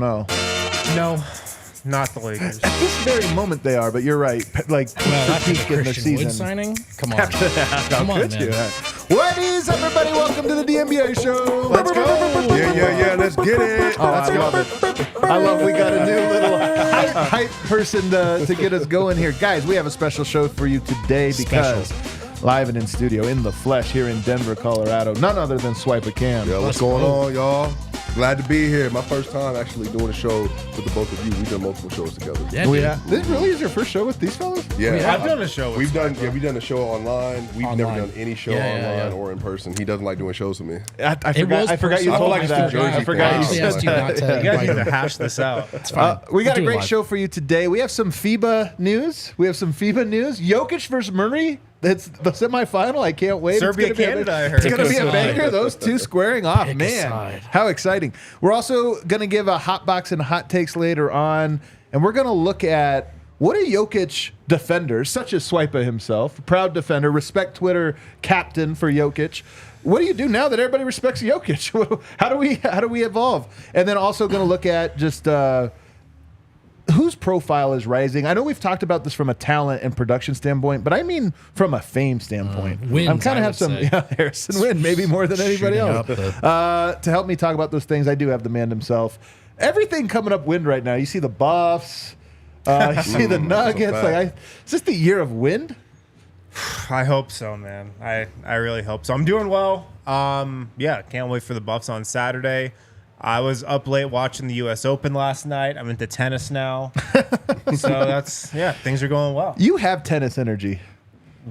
2-0. No, not the Lakers. At this very moment they are, but you're right. Like, After peak the in the Christian Wood season. signing? Come on. Come on, man. What is up, everybody? Welcome to the DNVR show. Let's go. Yeah, let's get it. Oh, I love it. I love we got a new little hype person to get us going here. Guys, we have a special show for you today because live and in studio, in the flesh, here in Denver, Colorado, none other than Swipa Cam. Yo, what's going on, y'all? Glad to be here. My first time actually doing a show with the both of you. We've done multiple shows together. Yeah, This really is your first show with these fellas? Yeah. I've done a show with We've done a show online. We've never done any show Yeah. online or in person. He doesn't like doing shows with me. I forgot you I feel told like me it's that. the Jersey I forgot thing. you He said asked you not to. You guys need to hash this out. It's fine. We got a We'll do great live. show for you today. We have some FIBA news. Jokic versus Murray. It's the semifinal. I can't wait. Serbia, it's gonna Canada, be I heard. It's going to be a Pick a banger. side. Those two squaring off. Pick a Man, side. how exciting. We're also going to give a hot box and hot takes later on. And we're going to look at what are Jokic defenders, such as Swipa himself, proud defender, respect Twitter captain for Jokic. What do you do now that everybody respects Jokic? How do we evolve? And then also going to look at just whose profile is rising. I know we've talked about this from a talent and production standpoint, but I mean from a fame standpoint. Wins, I'm kind I of have would some say. Harrison Wynn, maybe more than anybody Shooting else. up To help me talk about those things, I do have the man himself. Everything coming up wind right now. You see the Buffs. You see the Nuggets. Is this the year of wind? I hope so, man. I really hope so. I'm doing well. Can't wait for the Buffs on Saturday. I was up late watching the U.S. Open last night. I'm into tennis now. So things are going well. You have tennis energy.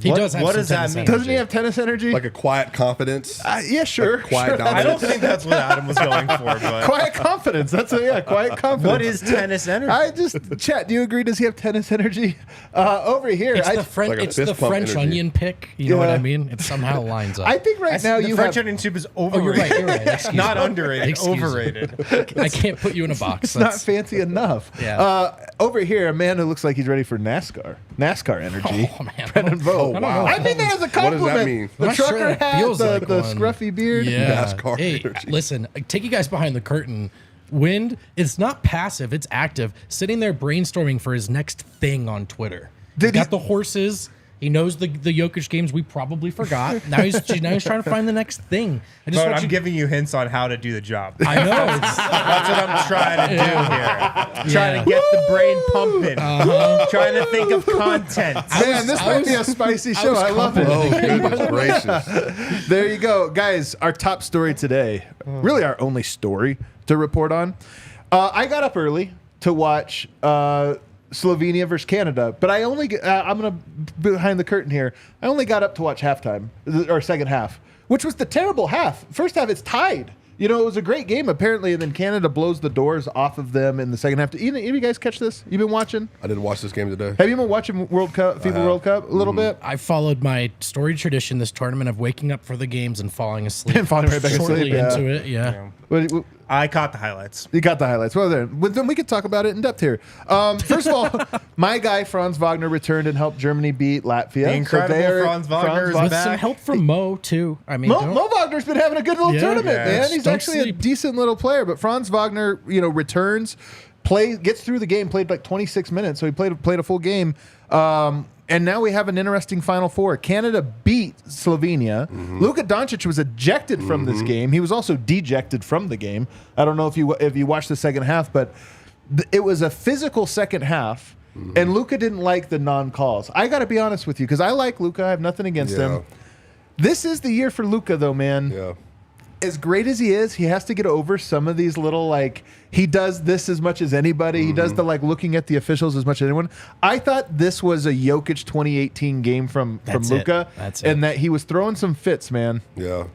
He does have what some does that tennis mean? energy. Doesn't he have tennis energy? Like a quiet confidence. Yeah, sure. quiet sure. dominance. I don't think that's what Adam was going for, but Quiet confidence. Quiet confidence. what is tennis energy? Chat, do you agree? Does he have tennis energy? Over here, It's I the, French, like a it's the fist pump French energy. onion pick. You know what Yeah. I mean? It somehow lines up. I think right now the you French have. onion soup is oh, you're overrated. right. You're right. Excuse Not me. underrated, Excuse me. overrated. I can't put you in a box. It's not fancy enough. Yeah. Over here, a man who looks like he's ready for NASCAR energy. Oh, man. Brendan Vogt. I don't know. I think that as a compliment. What does that mean? The I'm not sure trucker that hat, feels the like one. scruffy beard. Yeah. NASCAR Hey, energy. listen, take you guys behind the curtain. Wind, it's not passive, it's active. Sitting there brainstorming for his next thing on Twitter. He's Did he- got the horses. He knows the Jokic games we probably forgot. Now he's trying to find the next thing. I just But want I'm you. giving you hints on how to do the job. I know. It's, That's what I'm trying to do here. Trying to get the brain pumping. Trying to think of content. Man, this might be a spicy show. I love it. Oh, goodness gracious. There you go. Guys, our top story today, really our only story to report on. I got up early to watch Slovenia versus Canada, but I'm going to behind the curtain here. I only got up to watch halftime, or second half, which was the terrible half. First half, it's tied. You know, it was a great game, apparently, and then Canada blows the doors off of them in the second half. Any of you guys catch this? You been watching? I didn't watch this game today. Have you been watching World Cup, FIBA World Cup a little bit? I followed my storied tradition this tournament of waking up for the games and falling asleep. And falling right back asleep, shortly yeah. into it, yeah. I caught the highlights. You got the highlights. Well, then we could talk about it in depth here. First of all, my guy Franz Wagner returned and helped Germany beat Latvia. The incredible Franz Wagner is With back. some help from Mo, too. I mean, Mo Wagner's been having a good little Yeah. tournament, Yes. man. He's Don't actually a sleep. decent little player. But Franz Wagner, returns, gets through the game, played like 26 minutes, so he played a full game. And now we have an interesting Final Four. Canada beat Slovenia. Luka Doncic was ejected from this game. He was also dejected from the game. I don't know if you watched the second half, but it was a physical second half. And Luka didn't like the non-calls. I got to be honest with you because I like Luka. I have nothing against him. This is the year for Luka, though, man. Yeah. As great as he is, he has to get over some of these little, he does this as much as anybody. He does the, looking at the officials as much as anyone. I thought this was a Jokic 2018 game from Luka. That's it. And that he was throwing some fits, man. Yeah.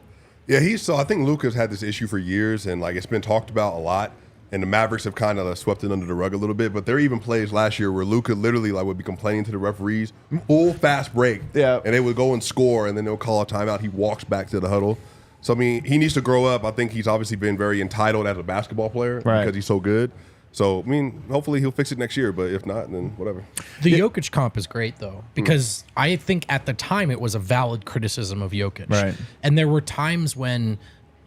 Yeah, I think Luka's had this issue for years, and, it's been talked about a lot. And the Mavericks have kind of swept it under the rug a little bit. But there are even plays last year where Luka literally would be complaining to the referees, full fast break. Yeah. And they would go and score, and then they'll call a timeout. He walks back to the huddle. So, I mean, he needs to grow up. I think he's obviously been very entitled as a basketball player because he's so good. So, I mean, hopefully he'll fix it next year. But if not, then whatever. The Jokic comp is great, though, because I think at the time it was a valid criticism of Jokic. Right. And there were times when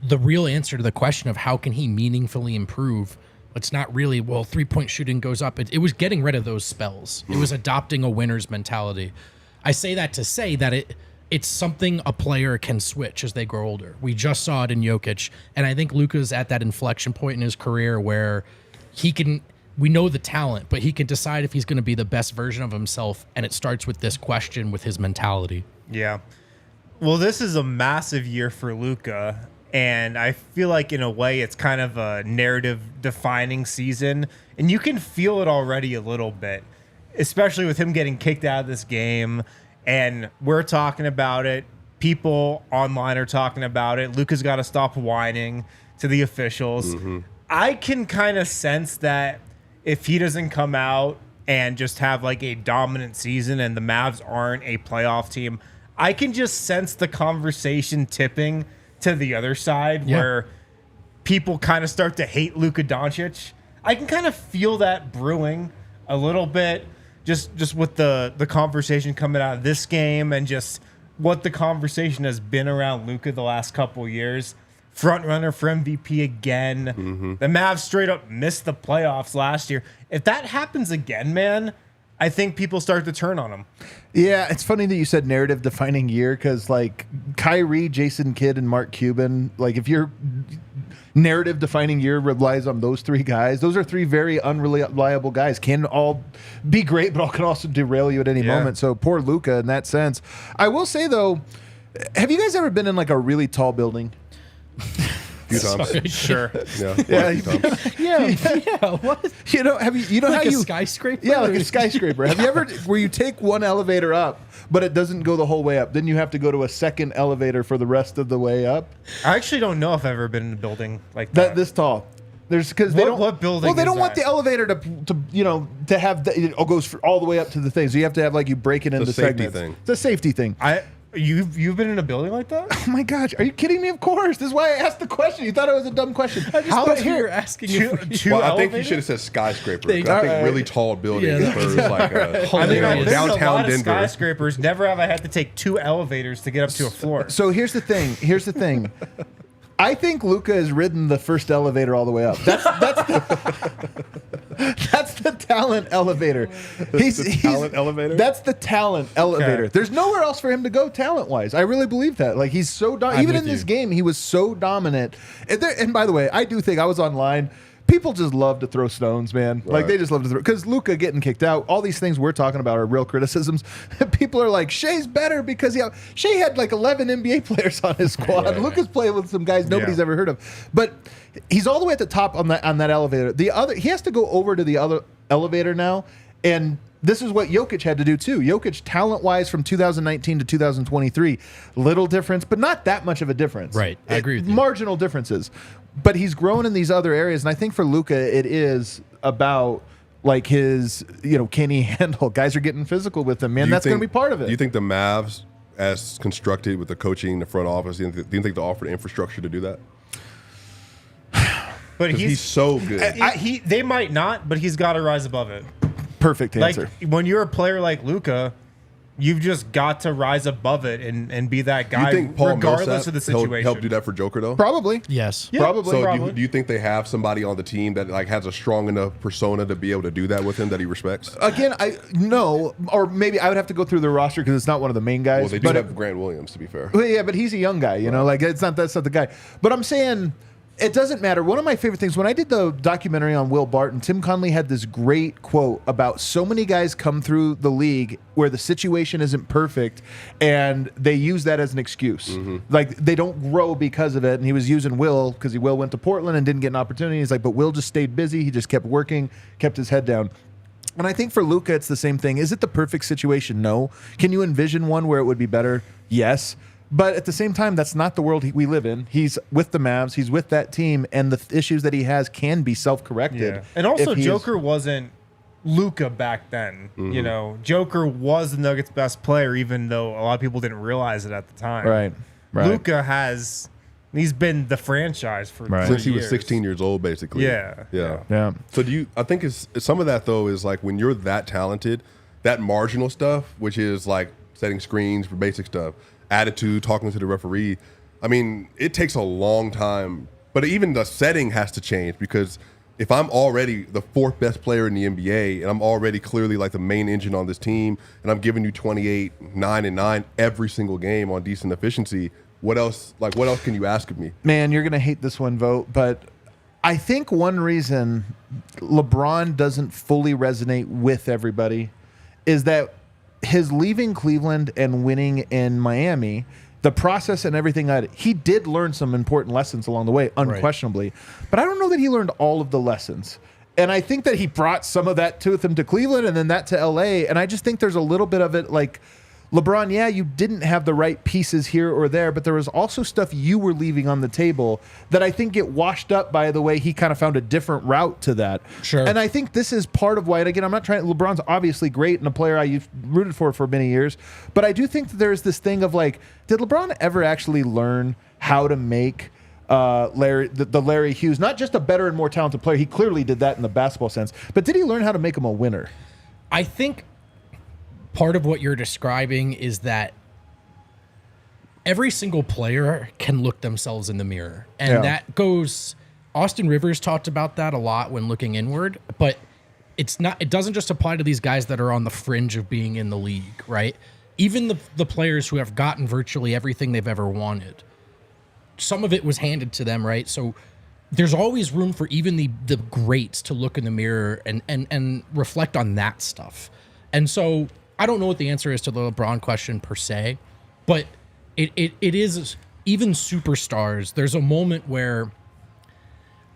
the real answer to the question of how can he meaningfully improve It's not really, well, 3-point shooting goes up. It was getting rid of those spells. It was adopting a winner's mentality. I say that to say that it's something a player can switch as they grow older. We just saw it in Jokic, and I think Luka's at that inflection point in his career where we know the talent, but he can decide if he's going to be the best version of himself, and it starts with this question with his mentality. Yeah. Well, this is a massive year for Luka, and I feel like in a way it's kind of a narrative-defining season, and you can feel it already a little bit, especially with him getting kicked out of this game, and we're talking about it. People online are talking about it. Luka's got to stop whining to the officials. I can kind of sense that if he doesn't come out and just have like a dominant season and the Mavs aren't a playoff team, I can just sense the conversation tipping to the other side where people kind of start to hate Luka Doncic. I can kind of feel that brewing a little bit just with the conversation coming out of this game and just what the conversation has been around Luka the last couple of years. Front runner for MVP again. The Mavs straight up missed the playoffs last year. If that happens again, man, I think people start to turn on him. Yeah, it's funny that you said narrative defining year because like Kyrie, Jason Kidd, and Mark Cuban, like if your narrative defining year relies on those three guys, those are three very unreliable guys. Can all be great, but all can also derail you at any moment. So poor Luka in that sense. I will say though, have you guys ever been in like a really tall building? Few times. Sure. Yeah. Yeah, what? You know, have you know Like how a you skyscraper? Yeah, like a skyscraper. Have you ever where you take one elevator up, but it doesn't go the whole way up? Then you have to go to a second elevator for the rest of the way up. I actually don't know if I've ever been in a building like that. This tall. There's because they don't. What building? Well, they is don't want that? the elevator to have it goes all the way up to the thing. So you have to have like you break it into safety segments. thing. It's a safety thing. You've been in a building like that? Oh my gosh, are you kidding me? Of course. This is why I asked the question. You thought it was a dumb question. How about you're asking you? Well, I think you should have said skyscraper. Thank 'Cause I you. think really tall buildings Yeah. for like a I think I've been in a downtown Denver. Skyscrapers. Never have I had to take 2 elevators to get up to a floor. So here's the thing. I think Luka has ridden the first elevator all the way up. That's the talent elevator. Talent elevator? That's the talent elevator. Okay. There's nowhere else for him to go talent-wise. I really believe that. Like he's so even in this game, he was so dominant. And by the way, I do think I was online. People just love to throw stones, man. Like they just love to throw because Luka getting kicked out. All these things we're talking about are real criticisms. People are like, Shea's better because Shea had like 11 NBA players on his squad. Luka's playing with some guys nobody's ever heard of, but he's all the way at the top on that elevator. He has to go over to the other elevator now, and this is what Jokic had to do too. Jokic, talent-wise, from 2019 to 2023, little difference, but not that much of a difference. Right, I agree with you. Marginal differences, but he's grown in these other areas, and I think for Luka, it is about like his, can he handle? Guys are getting physical with him, man. That's going to be part of it. Do you think the Mavs, as constructed with the coaching, the front office, do you think they'll offer the infrastructure to do that? But He's so good. They might not, but he's got to rise above it. Perfect answer. Like when you're a player like Luka, you've just got to rise above it and be that Do you guy, think Paul regardless Millsap of the situation. help do that for Joker though? Probably. Yes. Yeah, Probably. So probably. do you think they have somebody on the team that like has a strong enough persona to be able to do that with him that he respects? Again, no, or maybe I would have to go through the roster because it's not one of the main guys. Well, they do have Grant Williams, to be fair. Well, yeah, but he's a young guy, like that's not the guy. But I'm saying it doesn't matter. One of my favorite things when I did the documentary on Will Barton, Tim Conley had this great quote about so many guys come through the league where the situation isn't perfect and they use that as an excuse. Like they don't grow because of it. And he was using Will because Will went to Portland and didn't get an opportunity. He's like, but Will just stayed busy. He just kept working, kept his head down. And I think for Luka, it's the same thing. Is it the perfect situation? No. Can you envision one where it would be better? Yes. But at the same time, that's not the world we live in. He's with the Mavs. He's with that team. And the issues that he has can be self-corrected. Yeah. And also, if he Joker wasn't Luka back then. Joker was the Nuggets' best player, even though a lot of people didn't realize it at the time. Right. Luka he's been the franchise for Since he was years. 16 years old, basically. Yeah. So I think some of that though is like when you're that talented, that marginal stuff, which is like setting screens for basic stuff, attitude, talking to the referee. I mean, it takes a long time, but even the setting has to change because if I'm already the 4th best player in the NBA and I'm already clearly like the main engine on this team and I'm giving you 28, 9, and 9 every single game on decent efficiency, what else can you ask of me? Man, you're going to hate this one, Vote, but I think one reason LeBron doesn't fully resonate with everybody is that his leaving Cleveland and winning in Miami, the process and everything, he did learn some important lessons along the way, unquestionably. Right. But I don't know that he learned all of the lessons. And I think that he brought some of that with him to Cleveland and then that to LA. And I just think there's a little bit of it like, LeBron, yeah, you didn't have the right pieces here or there, but there was also stuff you were leaving on the table that I think get washed up by the way he kind of found a different route to that. Sure. And I think this is part of why, and again, I'm not trying, LeBron's obviously great and a player I've rooted for many years, but I do think that there's this thing of like, did LeBron ever actually learn how to make the Larry Hughes, not just a better and more talented player, he clearly did that in the basketball sense, but did he learn how to make him a winner? I think part of what you're describing is that every single player can look themselves in the mirror. And that goes, Austin Rivers talked about that a lot when looking inward, but it doesn't just apply to these guys that are on the fringe of being in the league, right? Even the players who have gotten virtually everything they've ever wanted, some of it was handed to them, right? So there's always room for even the greats to look in the mirror and reflect on that stuff. And so I don't know what the answer is to the LeBron question per se, but it is even superstars. There's a moment where,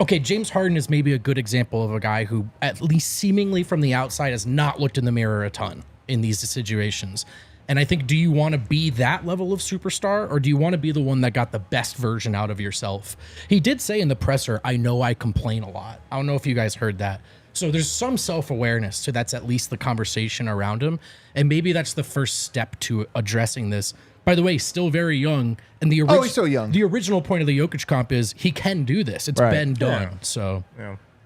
okay, James Harden is maybe a good example of a guy who, at least seemingly from the outside, has not looked in the mirror a ton in these situations. And I think, do you want to be that level of superstar, or do you want to be the one that got the best version out of yourself? He did say in the presser, I know I complain a lot. I don't know if you guys heard that. So there's some self-awareness, so that's at least the conversation around him. And maybe that's the first step to addressing this. By the way, still very young. And he's so young. The original point of the Jokic comp is he can do this. It's been done. Yeah. So,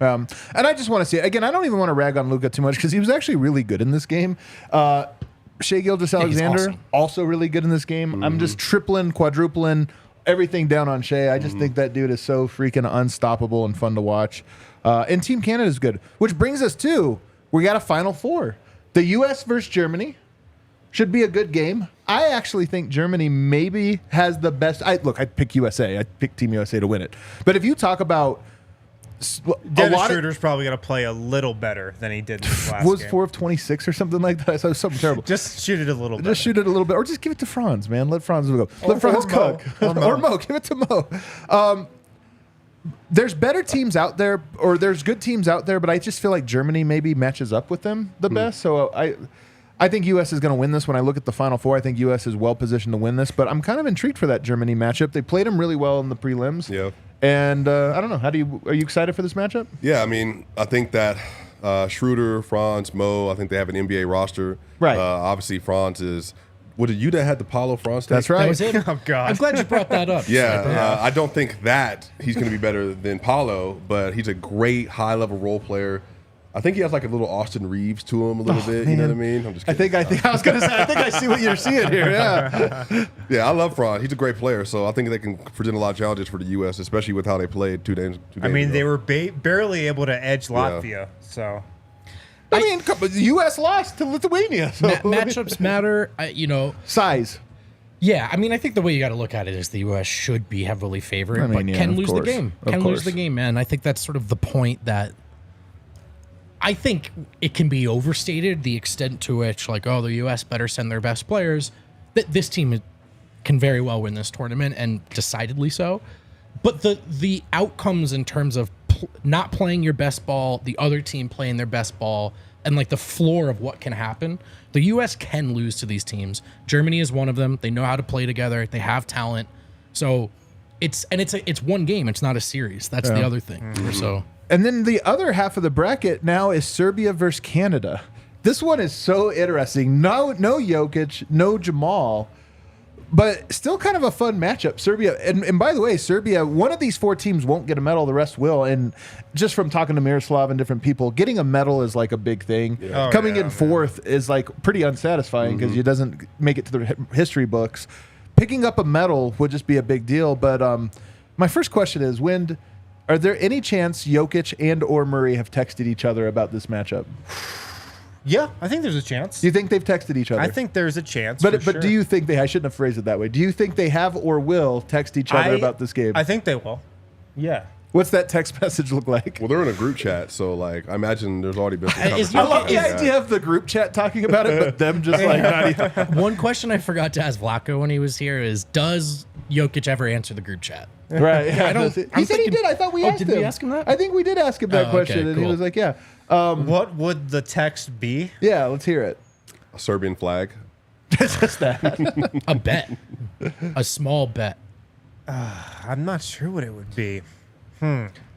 and I just want to say, again, I don't even want to rag on Luka too much because he was actually really good in this game. Shai Gilgeous-Alexander, also really good in this game. Mm-hmm. I'm just tripling, quadrupling, everything down on Shai. I just think that dude is so freaking unstoppable and fun to watch. And Team Canada is good, which brings us to, we got a Final Four. The U.S. versus Germany should be a good game. I actually think Germany maybe has the best. I'd pick USA. I'd pick Team USA to win it. But if you talk about Dennis Schroeder's probably going to play a little better than he did in this last game. Was 4 of 26 or something like that? I saw something terrible. Just shoot it a little bit. Just shoot it a little bit. Or just give it to Franz, man. Let Franz go. Let Franz cook. Or Mo. Give it to Mo. There's better teams out there, or there's good teams out there, but I just feel like Germany maybe matches up with them the best. So I think U.S. is going to win this. When I look at the Final Four, I think U.S. is well positioned to win this, but I'm kind of intrigued for that Germany matchup. They played them really well in the prelims. Yeah. And I don't know. Are you excited for this matchup? Yeah, I mean, I think that Schroeder, Franz, Mo, I think they have an NBA roster. Right. Obviously, Franz is. Was it you that had the Paulo Franz take? That's right. That was it. Oh, God. I'm glad you brought that up. Yeah, I don't think that he's going to be better than Paulo, but he's a great high-level role player. I think he has like a little Austin Reeves to him a little bit. Man. You know what I mean? I'm just kidding. I think I was going to say, I think I see what you're seeing here. Yeah. Yeah, I love Franz. He's a great player, so I think they can present a lot of challenges for the U.S., especially with how they played two games I mean, ago. they were barely able to edge Latvia, so. I mean, the U.S. lost to Lithuania. So. Matchups matter, Size. Yeah, I mean, I think the way you got to look at it is the U.S. should be heavily favored, but can lose the game. Can lose the game, man. I think that's sort of the point that I think it can be overstated, the extent to which, like, the U.S. better send their best players. That this team can very well win this tournament, and decidedly so. But the outcomes in terms of not playing your best ball, the other team playing their best ball, and like the floor of what can happen, the U.S. can lose to these teams. Germany is one of them. They know how to play together. They have talent. So it's one game. It's not a series. That's the other thing. Mm-hmm. So. And then the other half of the bracket now is Serbia versus Canada. This one is so interesting. No Jokic, no Jamal, but still kind of a fun matchup. Serbia, and by the way, Serbia, one of these four teams won't get a medal, the rest will. And just from talking to Miroslav and different people, getting a medal is like a big thing. Yeah. Coming in fourth is like pretty unsatisfying because it doesn't make it to the history books. Picking up a medal would just be a big deal. But my first question is, Are there any chance Jokic and or Murray have texted each other about this matchup? Yeah, I think there's a chance. Do you think they've texted each other? I think there's a chance. But for sure. do you think they? I shouldn't have phrased it that way. Do you think they have or will text each other about this game? I think they will. Yeah. What's that text message look like? Well, they're in a group chat, so like I imagine there's already been some Is I conversation. love the Yeah. idea of the group chat talking about it, but them just like not even. One question I forgot to ask Vlaco when he was here is, does Jokic ever answer the group chat? Right. Yeah, I don't- he said I'm he thinking- did. I thought we asked did him. we ask him that? I think we did ask him that Oh, okay, question, and he cool. was like, "Yeah, What would the text be? yeah, let's hear it." A Serbian flag. It's just that. A bet. A small bet. I'm not sure what it would be.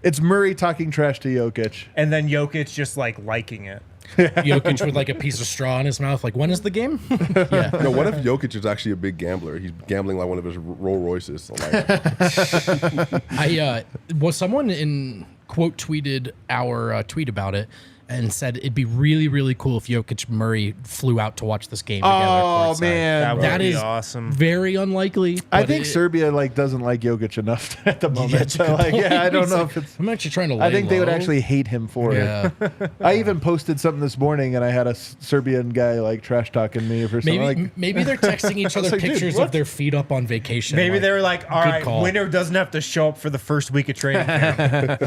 It's Murray talking trash to Jokic. And then Jokic just like liking it. Jokic with like a piece of straw in his mouth. Like, when is the game? Yeah. No, what if Jokic is actually a big gambler? He's gambling like one of his Rolls Royces. So like, Someone in quote tweeted our tweet about it and said it'd be really, really cool if Jokic Murray flew out to watch this game together. Oh courtside. man, That would That be is awesome. very unlikely. I but think it- Serbia like doesn't like Jokic enough at the moment. that's a So, like, good yeah, I point. don't know if it's. I'm actually trying to. I lay think they would low. actually hate him for Yeah. it. I even posted something this morning, and I had a Serbian guy like trash talking me for something. Maybe like, maybe they're texting each other like, dude, pictures what? of their feet up on vacation. Maybe like, they were like, all good right, call. winner doesn't have to show up for the first week of training camp.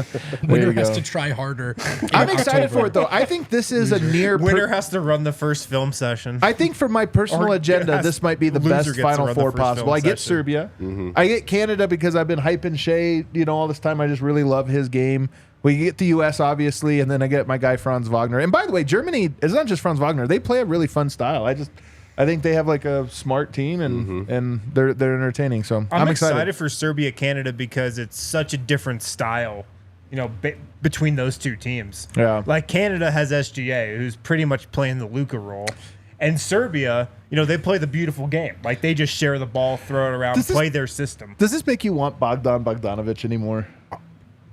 winner you has go. to try harder. I'm excited for it though. I think this is a near. Winner has to run the first film session. I think for my personal Or agenda, has- this might be the loser best gets to Final run the Four first possible. film I get session. Serbia. I get Canada because I've been hyping Shea, all this time. I just really love his game. We get the U.S. obviously, and then I get my guy Franz Wagner. And by the way, Germany is not just Franz Wagner. They play a really fun style. I think they have like a smart team and they're entertaining. So I'm excited. excited for Serbia Canada because it's such a different style, between those two teams. Yeah. Like Canada has SGA, who's pretty much playing the Luka role, and Serbia, they play the beautiful game. Like they just share the ball, throw it around, Does this- play their system. Does this make you want Bogdan Bogdanovic anymore?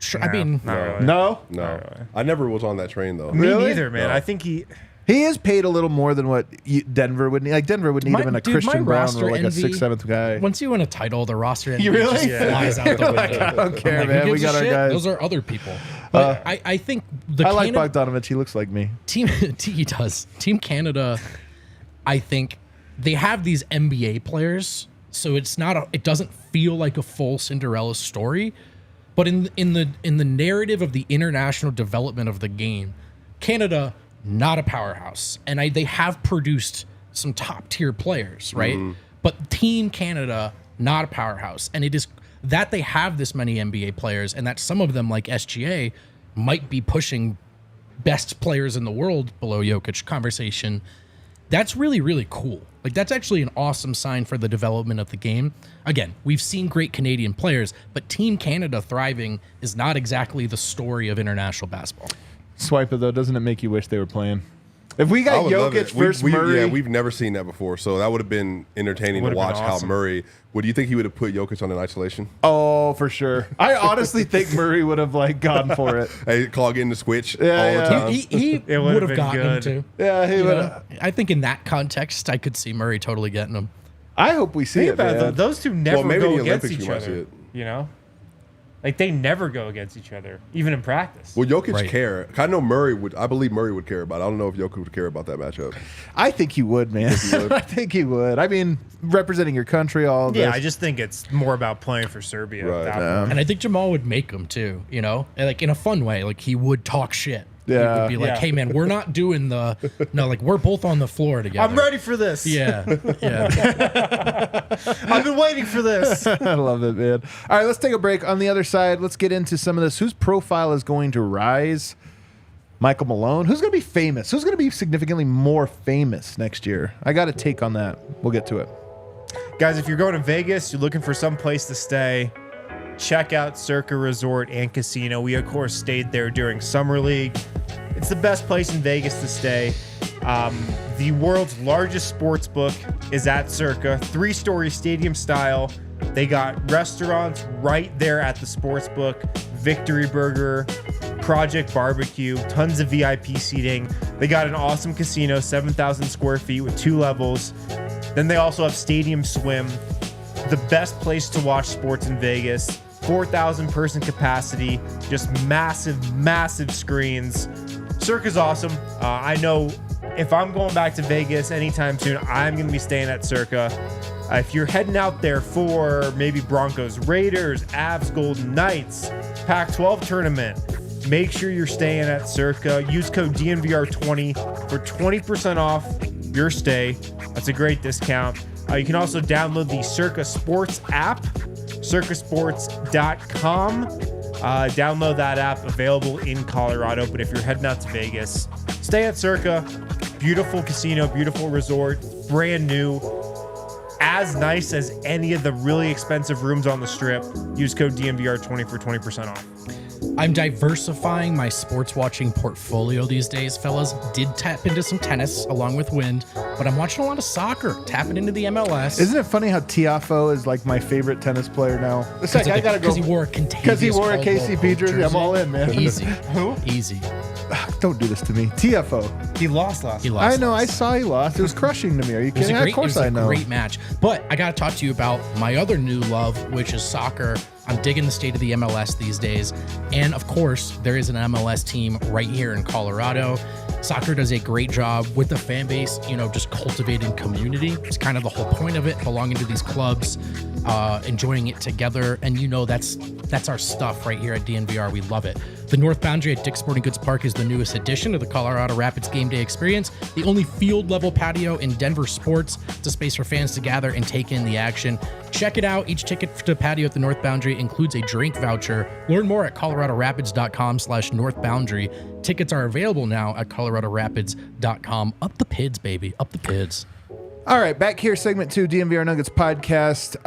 Sure, I mean, Not really. No. no, I never was on that train though. Me Really? neither, man. No. I think he He is paid a little more than what Denver would need. Like Denver would need him in a Christian Brown roster or like a envy- 6th, 7th guy. Once you win a title, the roster You envy really? just Yeah. flies out the window. I don't care, I'm man. who We gives got a our shit? guys. Those are other people. But I think the I like Canada Bogdanovich. He looks like me. team he does. Team Canada, I think they have these NBA players, so it doesn't feel like a full Cinderella story. But in the narrative of the international development of the game, Canada not a powerhouse, and they have produced some top tier players, right? But Team Canada not a powerhouse, and it is that they have this many NBA players, and that some of them like SGA might be pushing best players in the world below Jokic conversation. That's really, really cool. Like, that's actually an awesome sign for the development of the game. Again, we've seen great Canadian players, but Team Canada thriving is not exactly the story of international basketball. Swipe it though. Doesn't it make you wish they were playing? If we I got would love Jokic it. versus Murray, Yeah, we've never seen that before, so that would have been entertaining to Would've been watch awesome. how Murray. Would you think he would have put Jokic on in isolation? oh for sure. I honestly think Murray would have like gone for it. Hey, call getting the switch Yeah, all yeah. the time. He It would've would have been gotten him good. too. Yeah, he You would. know, I think in that context, I could see Murray totally getting him. I hope we see think it, about man. it, though. Those two never maybe go in the against Olympics each you might see other. it. Like they never go against each other, even in practice. Will Jokic Right. care? I know Murray would. I believe Murray would care about it. I don't know if Jokic would care about that matchup. I think he would, man. he would? I think he would. I mean, representing your country, all of Yeah, this. I just think it's more about playing for Serbia. Right. At that Yeah. point. And I think Jamal would make him too, and like in a fun way. Like he would talk shit. He Yeah. would be like, Yeah. hey man, we're not doing like we're both on the floor together. I'm ready for this. Yeah. I've been waiting for this. I love it, man. All right, let's take a break. On the other side, let's get into some of this. Whose profile is going to rise? Michael Malone. Who's going to be famous? Who's going to be significantly more famous next year? I got a take on that. We'll get to it. Guys, if you're going to Vegas, you're looking for some place to stay, check out Circa Resort and Casino. We, of course, stayed there during Summer League. It's the best place in Vegas to stay. The world's largest sports book is at Circa, 3-story stadium style. They got restaurants right there at the sports book, Victory Burger, Project Barbecue, tons of VIP seating. They got an awesome casino, 7,000 square feet with 2 levels. Then they also have Stadium Swim, the best place to watch sports in Vegas. 4,000 person capacity, just massive screens. Circa's awesome. I know if I'm going back to Vegas anytime soon, I'm going to be staying at Circa. If you're heading out there for maybe Broncos, Raiders, Avs, Golden Knights, Pac-12 tournament, make sure you're staying at Circa. Use code DNVR20 for 20% off your stay. That's a great discount. You can also download the Circa Sports app, circasports.com. Download that app, available in Colorado. But if you're heading out to Vegas, stay at Circa. Beautiful casino, beautiful resort, brand new. As nice as any of the really expensive rooms on the Strip. Use code DNVR20 for 20% off. I'm diversifying my sports watching portfolio these days, fellas. Did tap into some tennis along with wind, but I'm watching a lot of soccer, tapping into the MLS. Isn't it funny how Tiafoe is like my favorite tennis player now? It's like I gotta go because he wore a KCP jersey. I'm all in, man. Easy. Who? Easy. Don't do this to me. Tiafoe. He lost last night. I know. I saw he lost. It was crushing to me. Are you kidding? Of course I know. It was a great match. But I got to talk to you about my other new love, which is soccer. I'm digging the state of the MLS these days. And of course, there is an MLS team right here in Colorado. Soccer does a great job with the fan base, just cultivating community. It's kind of the whole point of it, belonging to these clubs, enjoying it together. And that's our stuff right here at DNVR. We love it. The North Boundary at Dick's Sporting Goods Park is the newest addition to the Colorado Rapids game day experience. The only field-level patio in Denver sports. It's a space for fans to gather and take in the action. Check it out. Each ticket to patio at the North Boundary includes a drink voucher. Learn more at coloradorapids.com/North Boundary. Tickets are available now at coloradorapids.com. Up the PIDs, baby. Up the PIDs. All right, back here, segment 2, DNVR Nuggets Podcast.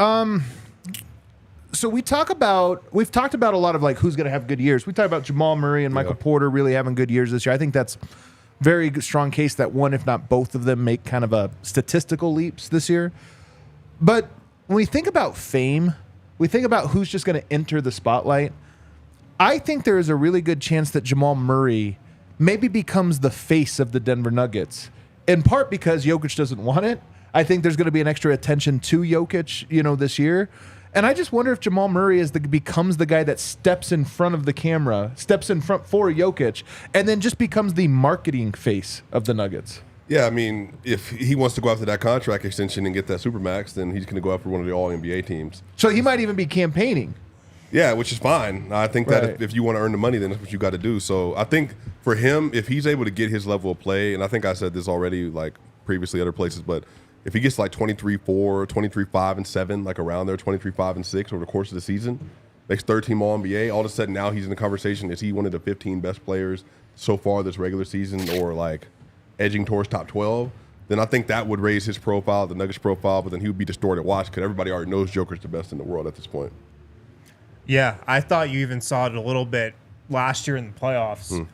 So we've talked about a lot of like who's going to have good years. We talked about Jamal Murray and Michael Porter really having good years this year. I think that's very strong case that one, if not both of them, make kind of a statistical leaps this year. But when we think about fame, we think about who's just going to enter the spotlight. I think there is a really good chance that Jamal Murray maybe becomes the face of the Denver Nuggets, in part because Jokic doesn't want it. I think there's going to be an extra attention to Jokic, this year. And I just wonder if Jamal Murray becomes the guy that steps in front of the camera, steps in front for Jokic, and then just becomes the marketing face of the Nuggets. Yeah, I mean, if he wants to go after that contract extension and get that Supermax, then he's going to go after one of the All-NBA teams. So he might even be campaigning. Yeah, which is fine. I think that if you want to earn the money, then that's what you got to do. So I think for him, if he's able to get his level of play, and I think I said this already, like previously other places, but if he gets like 23-4, 23-5 and 7, like around there, 23-5 and 6 over the course of the season, makes third team All-NBA, all of a sudden now he's in the conversation. Is he one of the 15 best players so far this regular season, or like edging towards top 12? Then I think that would raise his profile, the Nuggets profile, but then he would be distorted watch because everybody already knows Joker's the best in the world at this point. Yeah, I thought you even saw it a little bit last year in the playoffs.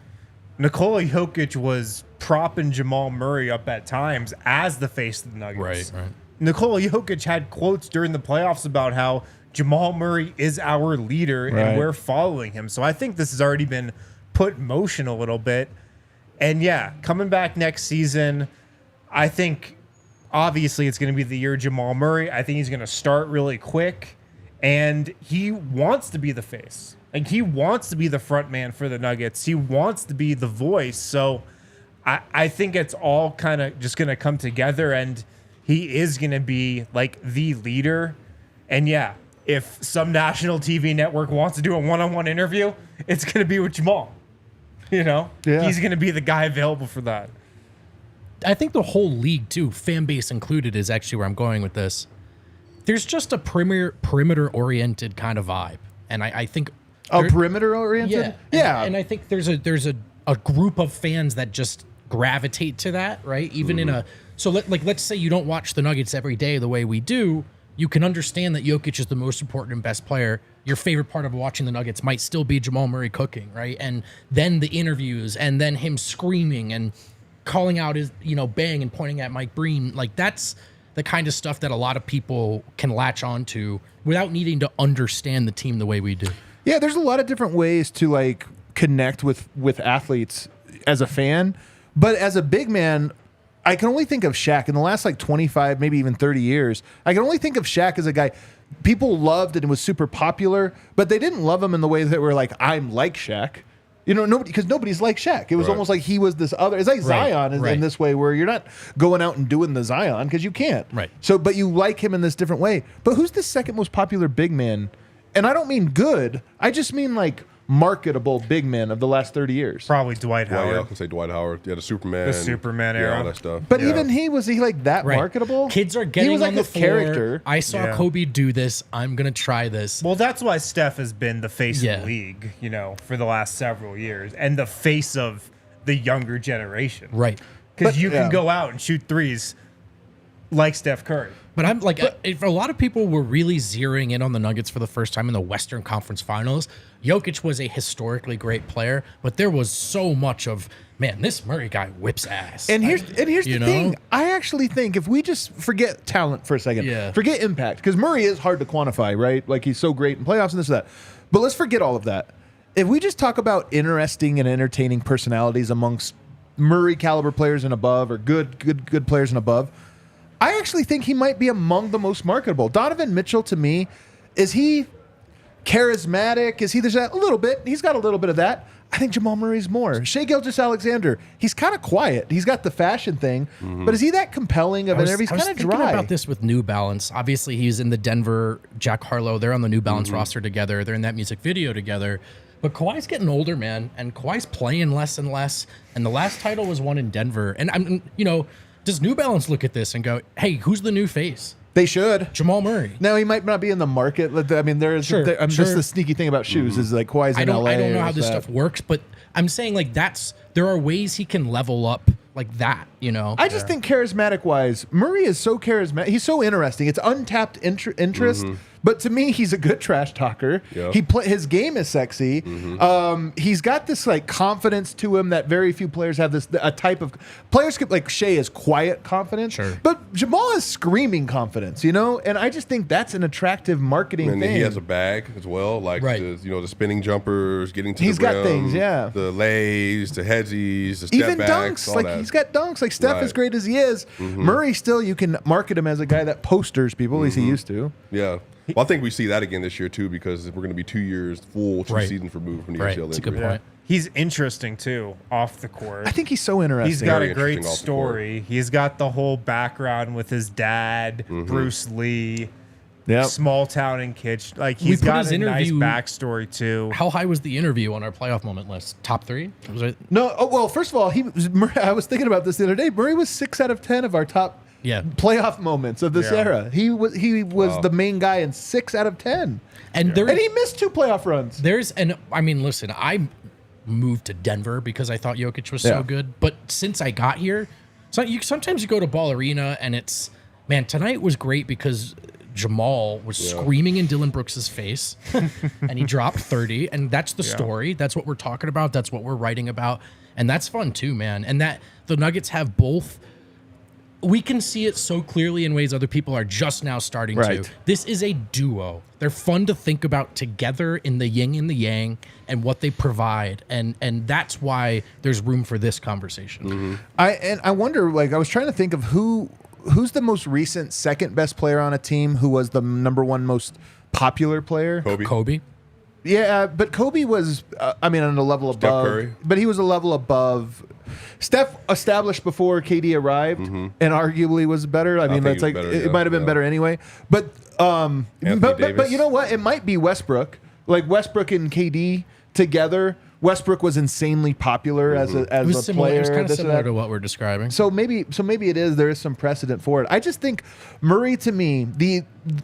Nikola Jokic was propping Jamal Murray up at times as the face of the Nuggets. Right. Nikola Jokic had quotes during the playoffs about how Jamal Murray is our leader and we're following him. So I think this has already been put in motion a little bit. And yeah, coming back next season, I think obviously it's going to be the year Jamal Murray. I think he's going to start really quick. And he wants to be the face. Like, he wants to be the front man for the Nuggets. He wants to be the voice. So I think it's all kind of just going to come together, and he is going to be like the leader. And yeah, if some national TV network wants to do a one-on-one interview, it's going to be with Jamal. He's going to be the guy available for that. I think the whole league too, fan base included, is actually where I'm going with this. There's just a perimeter-oriented kind of vibe, and I think perimeter-oriented. Yeah. And I think there's a group of fans that just gravitate to that, right? Even in a let's say you don't watch the Nuggets every day the way we do, you can understand that Jokic is the most important and best player. Your favorite part of watching the Nuggets might still be Jamal Murray cooking, right? And then the interviews, and then him screaming and calling out his bang and pointing at Mike Breen, like that's the kind of stuff that a lot of people can latch onto without needing to understand the team the way we do. Yeah, there's a lot of different ways to like connect with athletes as a fan, but as a big man, I can only think of Shaq in the last like 25, maybe even 30 years. I can only think of Shaq as a guy. people loved and was super popular, but they didn't love him in the way that were like, I'm like Shaq. You know, because nobody's like Shaq. It was almost like he was this other. It's like Zion in this way, where you're not going out and doing the Zion because you can't. Right. So, but you like him in this different way. But who's the second most popular big man? And I don't mean good. I just mean like marketable big men of the last 30 years. Probably Dwight Well, Howard. yeah, I can say Dwight Howard. Yeah, the Superman. The Superman Yeah, era. all that stuff. But Yeah. even was he like that marketable? Kids are getting he was on like the this floor. character. I saw Yeah. Kobe do this. I'm gonna try this. Well, that's why Steph has been the face Yeah. of the league, you know, for the last several years, and the face of the younger generation. Right. Because But- you can yeah. go out and shoot threes like Steph Curry. But I'm like, if a lot of people were really zeroing in on the Nuggets for the first time in the Western Conference Finals, Jokic was a historically great player, but there was so much of, man, this Murray guy whips ass. And here's the you know? thing. I actually think if we just forget talent for a second, forget impact, because Murray is hard to quantify, right? Like he's so great in playoffs and this and that. But let's forget all of that. If we just talk about interesting and entertaining personalities amongst Murray caliber players and above, or good players and above, I actually think he might be among the most marketable. Donovan Mitchell, to me, is he charismatic? Is he there's a little bit? He's got a little bit of that. I think Jamal Murray's more. Shai Gilgeous-Alexander, he's kind of quiet. He's got the fashion thing, but is he that compelling of an interview? He's I was kind of thinking dry. about this with New Balance. Obviously, he's in the Denver, Jack Harlow. They're on the New Balance roster together. They're in that music video together. But Kawhi's getting older, man, and Kawhi's playing less and less. And the last title was won in Denver. And I'm, does New Balance look at this and go, "Hey, who's the new face? They should. Jamal Murray." Now he might not be in the market. I mean, there's Sure, just sure. the sneaky thing about shoes is like Kawhi's in I don't LA. know or how this that. stuff works, but I'm saying like there are ways he can level up like that, I just think charismatic wise, Murray is so charismatic. He's so interesting. It's untapped interest. But to me, he's a good trash talker. Yep. His game is sexy. He's got this like confidence to him that very few players have. A type of players like Shai is quiet confidence. Sure. But Jamal is screaming confidence. And I just think that's an attractive marketing And thing. he has a bag as well, like Right. the spinning jumpers, getting to He's the got rim, things, yeah. the lays, the headzies, the step Even backs, dunks, all like that. he's got dunks. Like Steph, Right. as great as he is, Murray still you can market him as a guy that posters people. At least he used to. Yeah. Well, I think we see that again this year too, because we're going to be 2 years full, two Right. seasons removed from the Right. ACL That's a good injury. point. He's interesting too off the court. I think he's so interesting. He's got Very a great interesting off the court. story. He's got the whole background with his dad, Bruce Lee, Yep. small town in Kitch. Like We he's put got his a nice interview- backstory too. How high was the interview on our playoff moment list? Top 3? Was it? No, well, first of all, I was thinking about this the other day. Murray was 6 out of 10 of our top playoff moments of this Yeah. era. He was the main guy in 6 out of 10, And and he missed 2 playoff runs. Listen, I moved to Denver because I thought Jokic was so Yeah. good. But since I got here, sometimes you go to Ball Arena and tonight was great because Jamal was screaming in Dylan Brooks's face and he dropped 30. And that's the story. That's what we're talking about. That's what we're writing about. And that's fun too, man. And that the Nuggets have both. We can see it so clearly in ways other people are just now starting Right. to. This is a duo. They're fun to think about together in the yin and the yang and what they provide. And that's why there's room for this conversation. I wonder, like, I was trying to think of who's the most recent second best player on a team who was the number one most popular player. Kobe. Yeah, but Kobe was, on a level above. Curry. But he was a level above. Steph established before KD arrived, and arguably was better. I mean, think that's he was like better, it yeah, might have been yeah. better anyway. But but Davis. you know what? It might be Westbrook. Like Westbrook and KD together. Westbrook was insanely popular as It a was similar. player. It was kind of this and similar that. to what we're describing. So maybe it is. There is some precedent for it. I just think Murray, to me,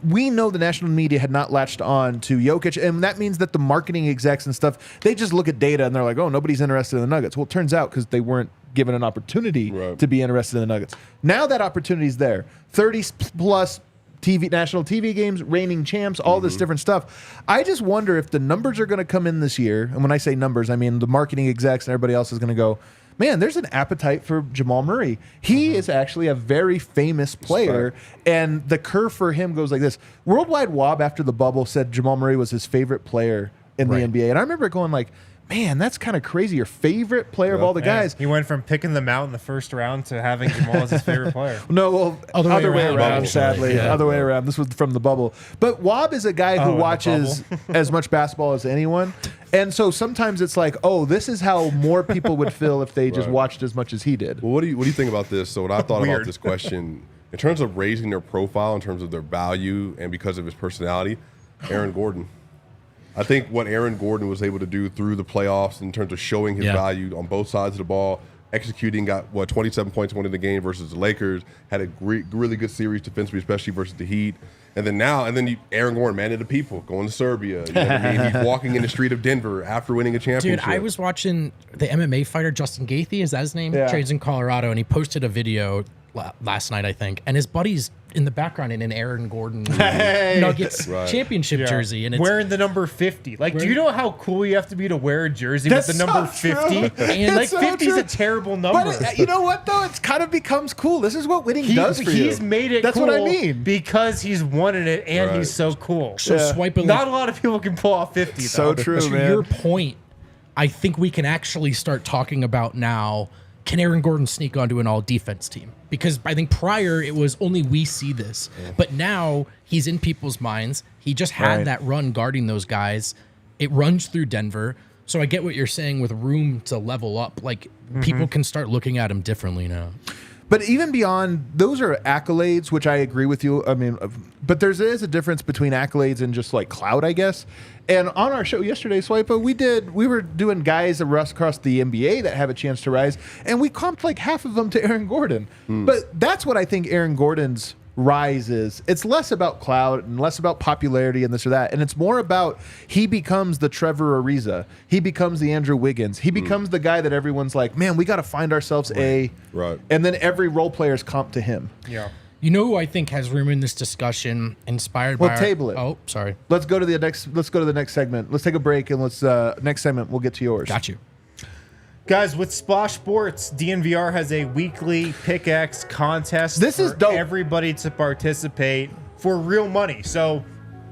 we know the national media had not latched on to Jokic, and that means that the marketing execs and stuff, they just look at data and they're like, oh, nobody's interested in the Nuggets. Well, it turns out because they weren't given an opportunity Right. to be interested in the Nuggets. Now that opportunity's there. 30 plus national TV games, reigning champs, all this different stuff. I just wonder if the numbers are going to come in this year. And when I say numbers, I mean the marketing execs and everybody else is going to go, man, there's an appetite for Jamal Murray. He is actually a very famous player. And the curve for him goes like this. Worldwide Wob, after the bubble, said Jamal Murray was his favorite player in the NBA. And I remember going like, man, that's kind of crazy. Your favorite player of all the guys. He went from picking them out in the first round to having Jamal as his favorite player. No, well, other way around, sadly. Yeah. Other way around. This was from the bubble. But Wob is a guy who watches as much basketball as anyone. And so sometimes it's like, oh, this is how more people would feel if they just watched as much as he did. Well, what do you think about this? So when I thought about this question, in terms of raising their profile, in terms of their value, and because of his personality, Aaron Gordon. I think what Aaron Gordon was able to do through the playoffs in terms of showing his value on both sides of the ball, executing, got 27 points winning the game versus the Lakers, had a really good series defensively, especially versus the Heat. And then Aaron Gordon, man of the people, going to Serbia. You know what I mean? He's walking in the street of Denver after winning a championship. Dude, I was watching the MMA fighter Justin Gaethje, is that his name? Yeah. Trades in Colorado, and he posted a video last night, I think, and his buddy's in the background in an Aaron Gordon Nuggets championship jersey, and it's wearing the number 50. Like, do you know how cool you have to be to wear a jersey with the number 50? And like, 50 is a terrible number. But you know what though? It kind of becomes cool. This is what winning does for you. He's made it. That's cool what I mean. Because he's won in it, and he's so cool. So Swipa, not a lot of people can pull off 50. So though. true, to man. your point, I think we can actually start talking about now. Can Aaron Gordon sneak onto an all-defense team? Because I think prior it was only we see this. But now he's in people's minds. He just had that run guarding those guys. It runs through Denver. So I get what you're saying with room to level up. Like, people can start looking at him differently now. But even beyond, those are accolades, which I agree with you. I mean, but there is a difference between accolades and just like clout, I guess. And on our show yesterday, Swipa, we were doing guys across the NBA that have a chance to rise, and we comped like half of them to Aaron Gordon. But that's what I think Aaron Gordon's rise is. It's less about clout and less about popularity and this or that, and it's more about he becomes the Trevor Ariza, he becomes the Andrew Wiggins, he becomes the guy that everyone's like, man, we got to find ourselves and then every role player's comp to him. Yeah. You know who I think has room in this discussion, inspired by table it. Oh, sorry. Let's go to the next segment. Let's take a break, and next segment we'll get to yours. Got you. Guys, with Splash Sports, DNVR has a weekly Pick-X contest. This is dope. Everybody to participate for real money. So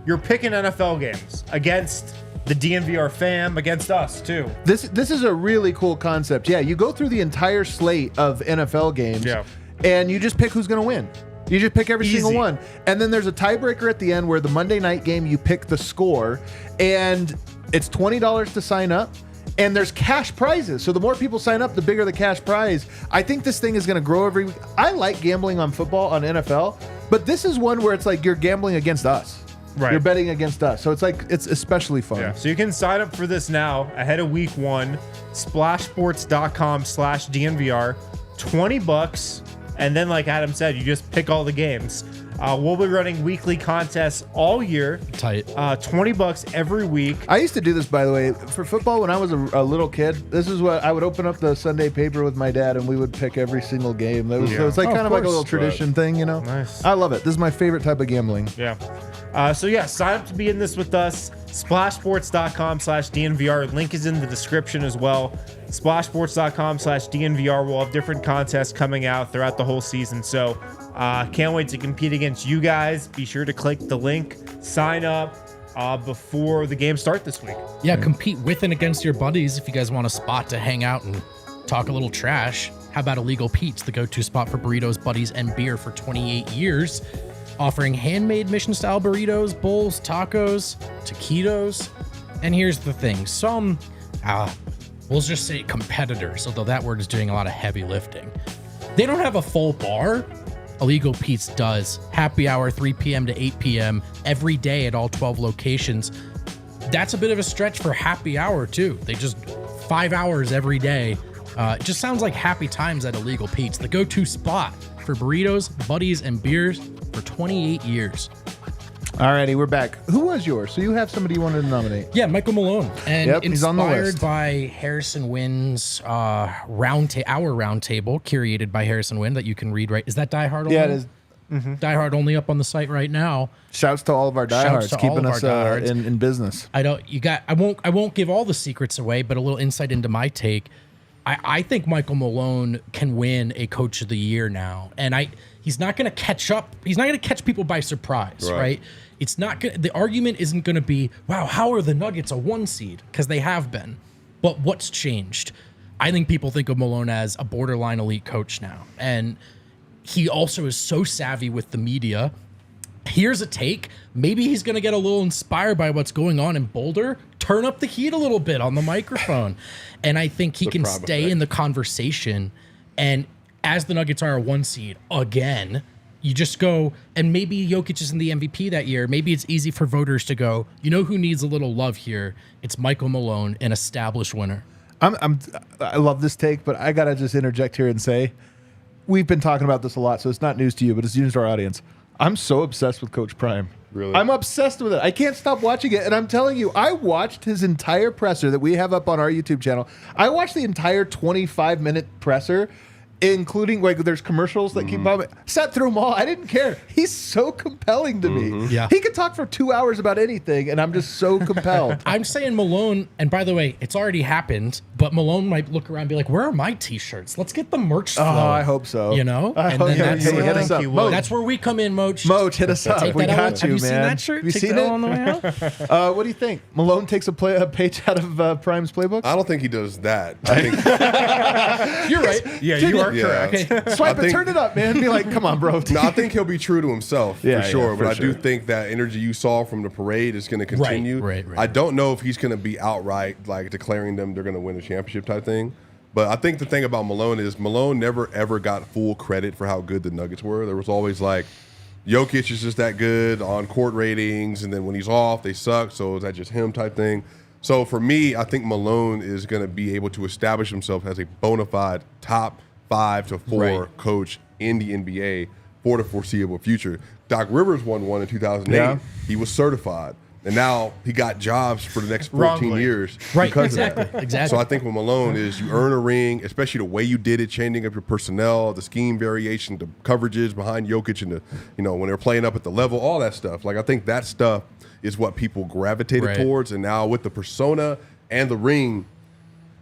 you're picking NFL games against the DNVR fam, against us too. This is a really cool concept. Yeah, you go through the entire slate of NFL games, and you just pick who's going to win. You just pick every single one. And then there's a tiebreaker at the end where the Monday night game, you pick the score, and it's $20 to sign up. And there's cash prizes. So the more people sign up, the bigger the cash prize. I think this thing is going to grow every week. I like gambling on football, on NFL, but this is one where it's like you're gambling against us. Right. You're betting against us. So it's like, it's especially fun. Yeah. So you can sign up for this now ahead of week 1, splashsports.com/DNVR, $20. And then, like Adam said, you just pick all the games. We'll be running weekly contests all year. Tight. $20 every week. I used to do this, by the way, for football when I was a little kid. This is what I would open up the Sunday paper with my dad, and we would pick every single game. So it's like kind of like a little tradition thing, you know? Nice. I love it. This is my favorite type of gambling. Yeah. Sign up to be in this with us. Splashsports.com/DNVR. Link is in the description as well. Splashsports.com/DNVR. We'll have different contests coming out throughout the whole season. So can't wait to compete against you guys. Be sure to click the link, sign up before the games start this week. Yeah, compete with and against your buddies if you guys want a spot to hang out and talk a little trash. How about Illegal Pete's, the go-to spot for burritos, buddies, and beer for 28 years. Offering handmade mission-style burritos, bowls, tacos, taquitos. And here's the thing. Some, we'll just say competitors, although that word is doing a lot of heavy lifting. They don't have a full bar. Illegal Pete's does. Happy hour, 3 p.m. to 8 p.m. every day at all 12 locations. That's a bit of a stretch for happy hour, too. They just 5 hours every day. It just sounds like happy times at Illegal Pete's, the go-to spot for burritos, buddies, and beers for 28 years. Alrighty, we're back. Who was yours? So you have somebody you wanted to nominate? Yeah, Michael Malone. And he's on the inspired list. by Harrison Wynn's our roundtable, curated by Harrison Wynn, that you can read right. Is that Die Hard only? Yeah, it is. Die Hard only up on the site right now. Shouts to all of our diehards, to all keeping of us our diehards. in business. I won't give all the secrets away, but a little insight into my take. I think Michael Malone can win a Coach of the Year now, and he's not going to catch up. He's not going to catch people by surprise, right? It's not the argument isn't going to be, wow, how are the Nuggets a 1 seed? Because they have been. But what's changed? I think people think of Malone as a borderline elite coach now. And he also is so savvy with the media. Here's a take. Maybe he's going to get a little inspired by what's going on in Boulder. Turn up the heat a little bit on the microphone. And I think he can stay in the conversation. And as the Nuggets are a 1 seed again, you just go, and maybe Jokic isn't the MVP that year. Maybe it's easy for voters to go, you know who needs a little love here? It's Michael Malone, an established winner. I love this take, but I got to just interject here and say, we've been talking about this a lot, so it's not news to you, but it's news to our audience. I'm so obsessed with Coach Prime. Really? I'm obsessed with it. I can't stop watching it. And I'm telling you, I watched his entire presser that we have up on our YouTube channel. I watched the entire 25-minute presser, including, like, there's commercials that keep popping. Sat through them all. I didn't care. He's so compelling to me. Yeah. He could talk for 2 hours about anything, and I'm just so compelled. I'm saying Malone, and by the way, it's already happened, but Malone might look around and be like, where are my T-shirts? Let's get the merch flow. Oh, I hope so. You know? I And hope then so. that's, Hey, hit us up. Moach. that's where we come in, Moach. Moach, hit us up. Take We that got L- you, Have you man. seen that shirt? Have you Take seen that it? on the way out? What do you think? Malone takes a page out of Prime's playbook? I don't think he does that. I think You're right. Yeah, you are Yeah. correct. Okay. Swipe I it, think- turn it up, man. Be like, come on, bro. no, I think he'll be true to himself Yeah, for sure. yeah, but for I do sure. think that energy you saw from the parade is going to continue. Right. I don't know if he's going to be outright like declaring them they're going to win the championship type thing. But I think the thing about Malone is Malone never ever got full credit for how good the Nuggets were. There was always like, Jokic is just that good on court ratings, and then when he's off, they suck. So is that just him type thing? So for me, I think Malone is going to be able to establish himself as a bona fide top 5 to 4 Right. coach in the NBA for the foreseeable future. Doc Rivers won one in 2008. Yeah. He was certified. And now he got jobs for the next 14 Wrongly. years Right, because exactly, of that. exactly. So I think with Malone is you earn a ring, especially the way you did it, changing up your personnel, the scheme variation, the coverages behind Jokic, and when they're playing up at the level, all that stuff. Like I think that stuff is what people gravitated Right. towards. And now with the persona and the ring,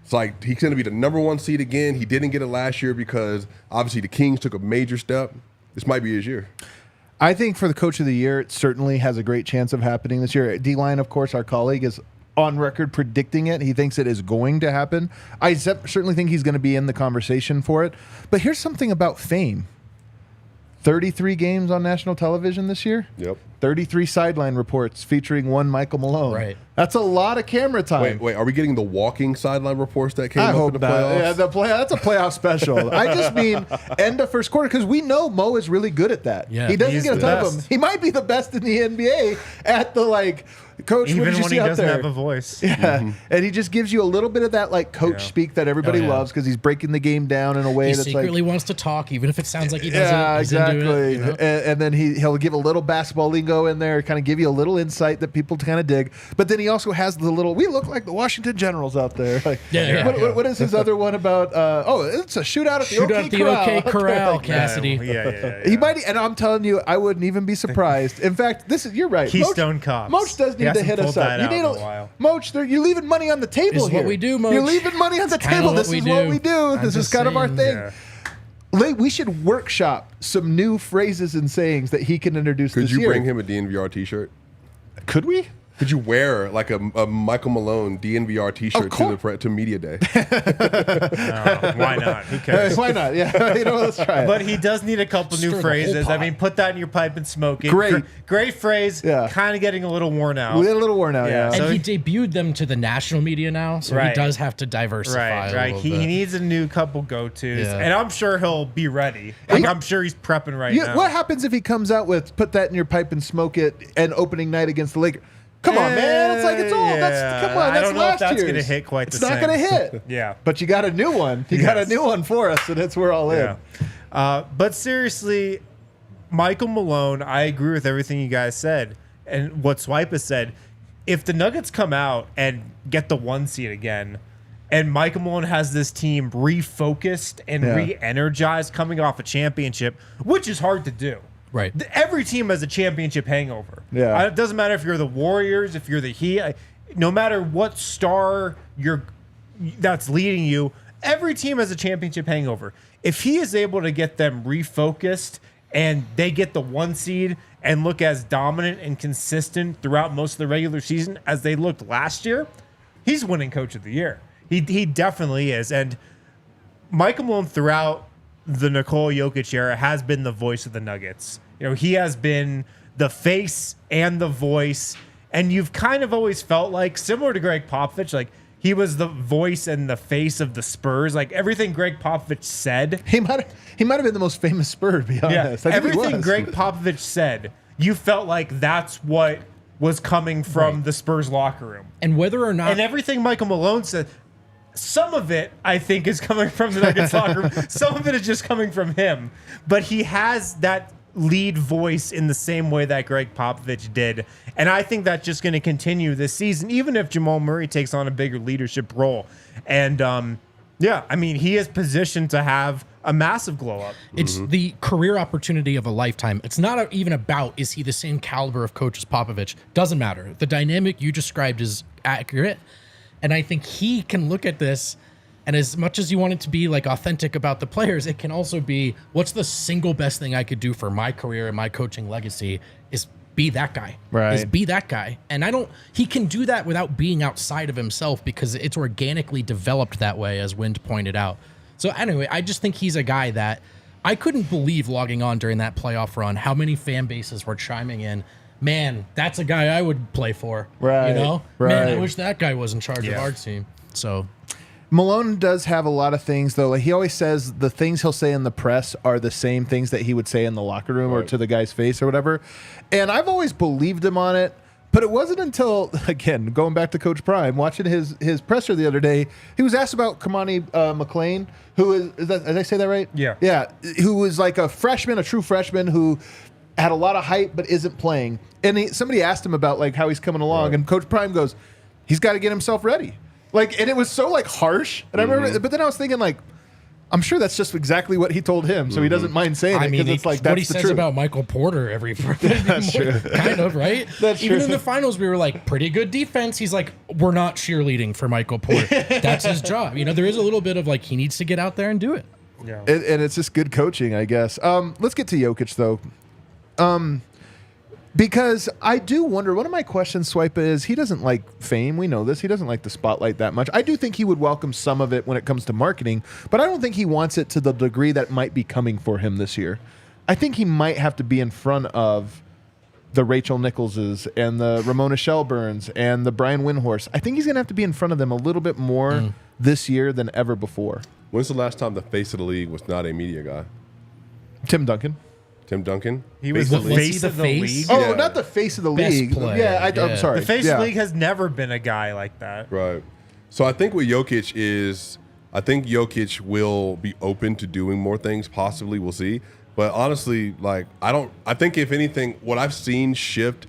it's like he's going to be the number 1 seed again. He didn't get it last year because obviously the Kings took a major step. This might be his year. I think for the coach of the year, it certainly has a great chance of happening this year. D-Line, of course, our colleague, is on record predicting it. He thinks it is going to happen. I certainly think he's going to be in the conversation for it. But here's something about fame. 33 games on national television this year. Yep. 33 sideline reports featuring one Michael Malone. Right. That's a lot of camera time. Wait, are we getting the walking sideline reports that came I up hope in the not. playoffs? Yeah, that's a playoff special. I just mean end of first quarter because we know Mo is really good at that. Yeah. He doesn't He's get a the ton of best. them. He might be the best in the NBA at the coach. Even what did you when see he out doesn't there? have a voice. Yeah, and he just gives you a little bit of that coach Yeah. speak that everybody Oh, yeah. loves because he's breaking the game down in a way He that's secretly like. wants to talk, even if it sounds like he doesn't. Yeah, He's into exactly. it, you know? And then he'll give a little basketball lingo in there, kind of give you a little insight that people kind of dig. But then he also has the little, we look like the Washington Generals out there. Like, Yeah. what is his other one about? It's a shootout at the Shoot OK out the Corral. OK Corral, Like, Cassidy. Yeah. he might, and I'm telling you, I wouldn't even be surprised. In fact, you're right. Keystone Cops. Moach does He need to hasn't hit us pulled up. that You out need in a while. Moach, you're leaving money on the table This is here. what we do, Moach. You're leaving money on the It's kinda table. what This we is what do. we do. I'm This is just kind of our saying. thing. Yeah. We should workshop some new phrases and sayings that he can introduce Could this you year. bring him a DNVR t-shirt? Could we? Could you wear like a Michael Malone DNVR t-shirt to media day? Why not? Who cares? Why not? Yeah, let's try it. But he does need a couple Stir the new whole phrases. I pot. mean, put that in your pipe and smoke it. Great. Great phrase. Yeah. Kind of getting a little worn out. we get a little worn out. Yeah, Yeah. so And he debuted them to the national media now, so he Right. does have to diversify a Right. little He bit. needs a new couple go-tos, Yeah. and I'm sure he'll be ready. Like, I'm sure he's prepping right now. What happens if he comes out with "put that in your pipe and smoke it" and opening night against the Lakers? Come on, man! It's like it's old. That's come on. I That's don't know if last that's year's. gonna hit quite the It's not same. going to hit. Yeah. But you got a new one. You got a Yes. new one for us, and it's we're all in. Yeah. But seriously, Michael Malone, I agree with everything you guys said. And what Swipa said, if the Nuggets come out and get the 1 seed again, and Michael Malone has this team refocused and Yeah. re-energized coming off a championship, which is hard to do. Right. Every team has a championship hangover. Yeah. It doesn't matter if you're the Warriors, if you're the Heat, no matter what star that's leading you, every team has a championship hangover. If he is able to get them refocused and they get the 1 seed and look as dominant and consistent throughout most of the regular season as they looked last year, he's winning coach of the year. He definitely is. And Michael Malone throughout the Nikola Jokic era has been the voice of the Nuggets. You know, he has been the face and the voice. And you've kind of always felt like, similar to Greg Popovich, like he was the voice and the face of the Spurs. Like everything Greg Popovich said. He might have been the most famous Spur, to be honest. Everything Greg Popovich said, you felt like that's what was coming from the Spurs locker room. And whether or not... And everything Michael Malone said, some of it, I think, is coming from the Nuggets locker room. Some of it is just coming from him. But he has that lead voice in the same way that Greg Popovich did. And I think that's just going to continue this season, even if Jamal Murray takes on a bigger leadership role. And, yeah, I mean, he is positioned to have a massive glow up. It's the career opportunity of a lifetime. It's not even about, is he the same caliber of coach as Popovich? Doesn't matter. The dynamic you described is accurate. And I think he can look at this, and as much as you want it to be like authentic about the players, it can also be, what's the single best thing I could do for my career and my coaching legacy is be that guy. Right. Is be that guy. And he can do that without being outside of himself because it's organically developed that way, as Wind pointed out. So anyway, I just think he's a guy that I couldn't believe logging on during that playoff run, how many fan bases were chiming in. Man, that's a guy I would play for. Right. You know? Right. Man, I wish that guy was in charge of our team. So Malone does have a lot of things, though. Like he always says the things he'll say in the press are the same things that he would say in the locker room or to the guy's face or whatever. And I've always believed him on it. But it wasn't until, again, going back to Coach Prime, watching his presser the other day, he was asked about Kamani McLean, who is that, did I say that right? Yeah. Yeah, who was like a freshman, a true freshman who had a lot of hype but isn't playing. And somebody asked him about like how he's coming along, and Coach Prime goes, he's got to get himself ready. Like, and it was so like harsh. And I remember, but then I was thinking like, I'm sure that's just exactly what he told him, so he doesn't mind saying it because it's like that's what he the says truth. about Michael Porter every That's true. kind of right. That's Even true. in the finals, we were like pretty good defense. He's like, we're not cheerleading for Michael Porter. That's his job. You know, there is a little bit of like he needs to get out there and do it. Yeah. And it's just good coaching, I guess. Let's get to Jokic though. Because I do wonder, one of my questions, Swipa, is he doesn't like fame. We know this. He doesn't like the spotlight that much. I do think he would welcome some of it when it comes to marketing, but I don't think he wants it to the degree that might be coming for him this year. I think he might have to be in front of the Rachel Nicholses and the Ramona Shelburns and the Brian Windhorst. I think he's going to have to be in front of them a little bit more this year than ever before. When's the last time the face of the league was not a media guy? Tim Duncan. Tim Duncan? He was Was the he face the of the face? league. Oh, Yeah. not the face of the Best league. player. I'm sorry. The face Yeah. of the league has never been a guy like that. Right. So I think with Jokic is, I think Jokic will be open to doing more things. Possibly, we'll see. But honestly, like I think if anything, what I've seen shift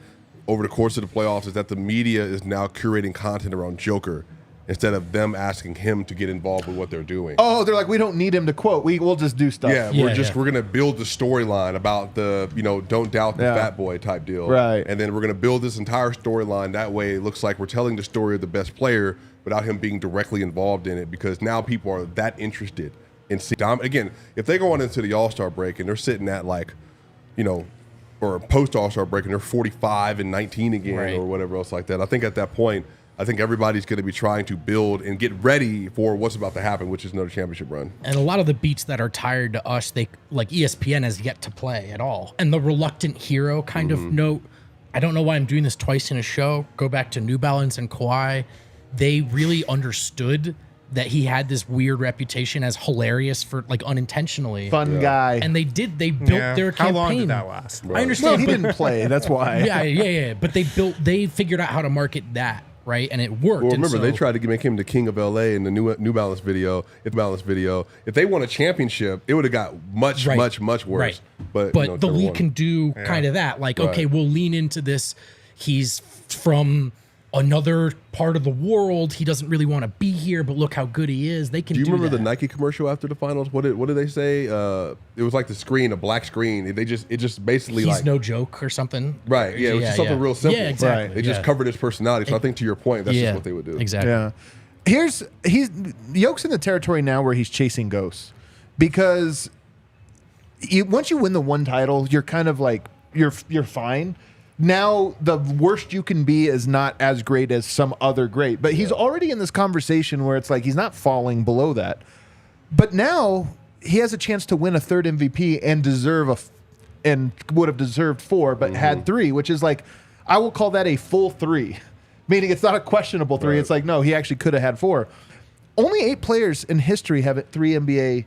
over the course of the playoffs is that the media is now curating content around Joker instead of them asking him to get involved with what they're doing. Oh, they're like, we don't need him to quote. We'll just do stuff. Yeah, we're gonna build the storyline about the don't doubt the fat boy type deal, Right. And then we're gonna build this entire storyline. That way, it looks like we're telling the story of the best player without him being directly involved in it, because now people are that interested in seeing. Again, if they go on into the All-Star break and they're sitting at like, or post All-Star break and they're 45-19 again Right. or whatever else like that, I think at that point, I think everybody's going to be trying to build and get ready for what's about to happen, which is another championship run. And a lot of the beats that are tired to us, they like ESPN has yet to play at all. And the reluctant hero kind of note, I don't know why I'm doing this twice in a show. Go back to New Balance and Kawhi. They really understood that he had this weird reputation as hilarious for like unintentionally. Fun guy. And they built their How campaign. long did that last? I well, understand. he but- didn't play. That's why. Yeah. But they figured out how to market that, right? And it worked. Well, And remember, so- they tried to make him the king of LA in the New Balance video. If they won a championship, it would have got much worse. Right. But the never league won. can do kind of that. Like, Right. okay, we'll lean into this. He's from another part of the world. He doesn't really want to be here, but look how good he is. They can Do do you remember that. the Nike commercial after the finals? What did they say? It was like the screen, a black screen. It just basically He's like no joke or something. right. Yeah, it was just something real simple. Yeah, exactly. They just covered his personality. So I think to your point, that's yeah, just what they would do. Exactly. Yeah. Yoke's in the territory now where he's chasing ghosts, because once you win the one title, you're kind of like you're fine. now the worst you can be is not as great as some other great. But he's already in this conversation where it's like he's not falling below that. But now he has a chance to win a third MVP and would have deserved 4, but had 3, which is like, I will call that a full 3. Meaning it's not a questionable 3. Right. It's like, no, he actually could have had 4. Only 8 players in history have 3 NBA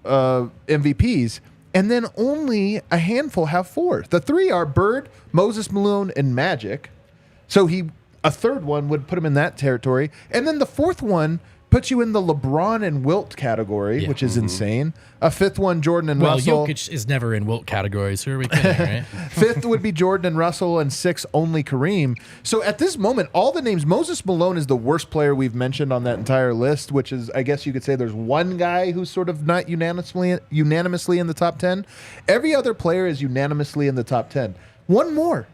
MVPs, and then only a handful have 4. The 3 are Bird, Moses Malone, and Magic. So a third one would put him in that territory. And then the 4th one puts you in the LeBron and Wilt category, which is insane. A 5th one, Jordan and Russell. Well, Jokic is never in Wilt categories. Who are we kidding, right? 5th would be Jordan and Russell, and 6th only Kareem. So at this moment, all the names, Moses Malone is the worst player we've mentioned on that entire list, which is, I guess you could say there's one guy who's sort of not unanimously in the top 10. Every other player is unanimously in the top 10. One more.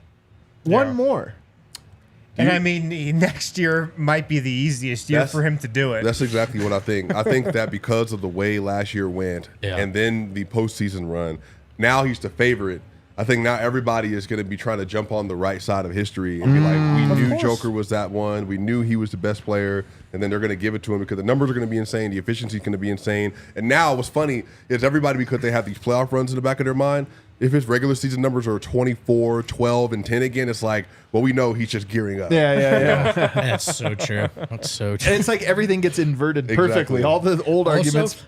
And I mean, next year might be the easiest year for him to do it. That's exactly what I think. I think that because of the way last year went, and then the postseason run, now he's the favorite. I think now everybody is going to be trying to jump on the right side of history and be like, we knew Joker was that one. We knew he was the best player. And then they're going to give it to him because the numbers are going to be insane. The efficiency is going to be insane. And now what's funny is everybody, because they have these playoff runs in the back of their mind, if his regular season numbers are 24, 12, and 10 again, it's like, well, we know he's just gearing up. Yeah. That's so true. That's so true. And it's like everything gets inverted perfectly. Exactly. All the old arguments.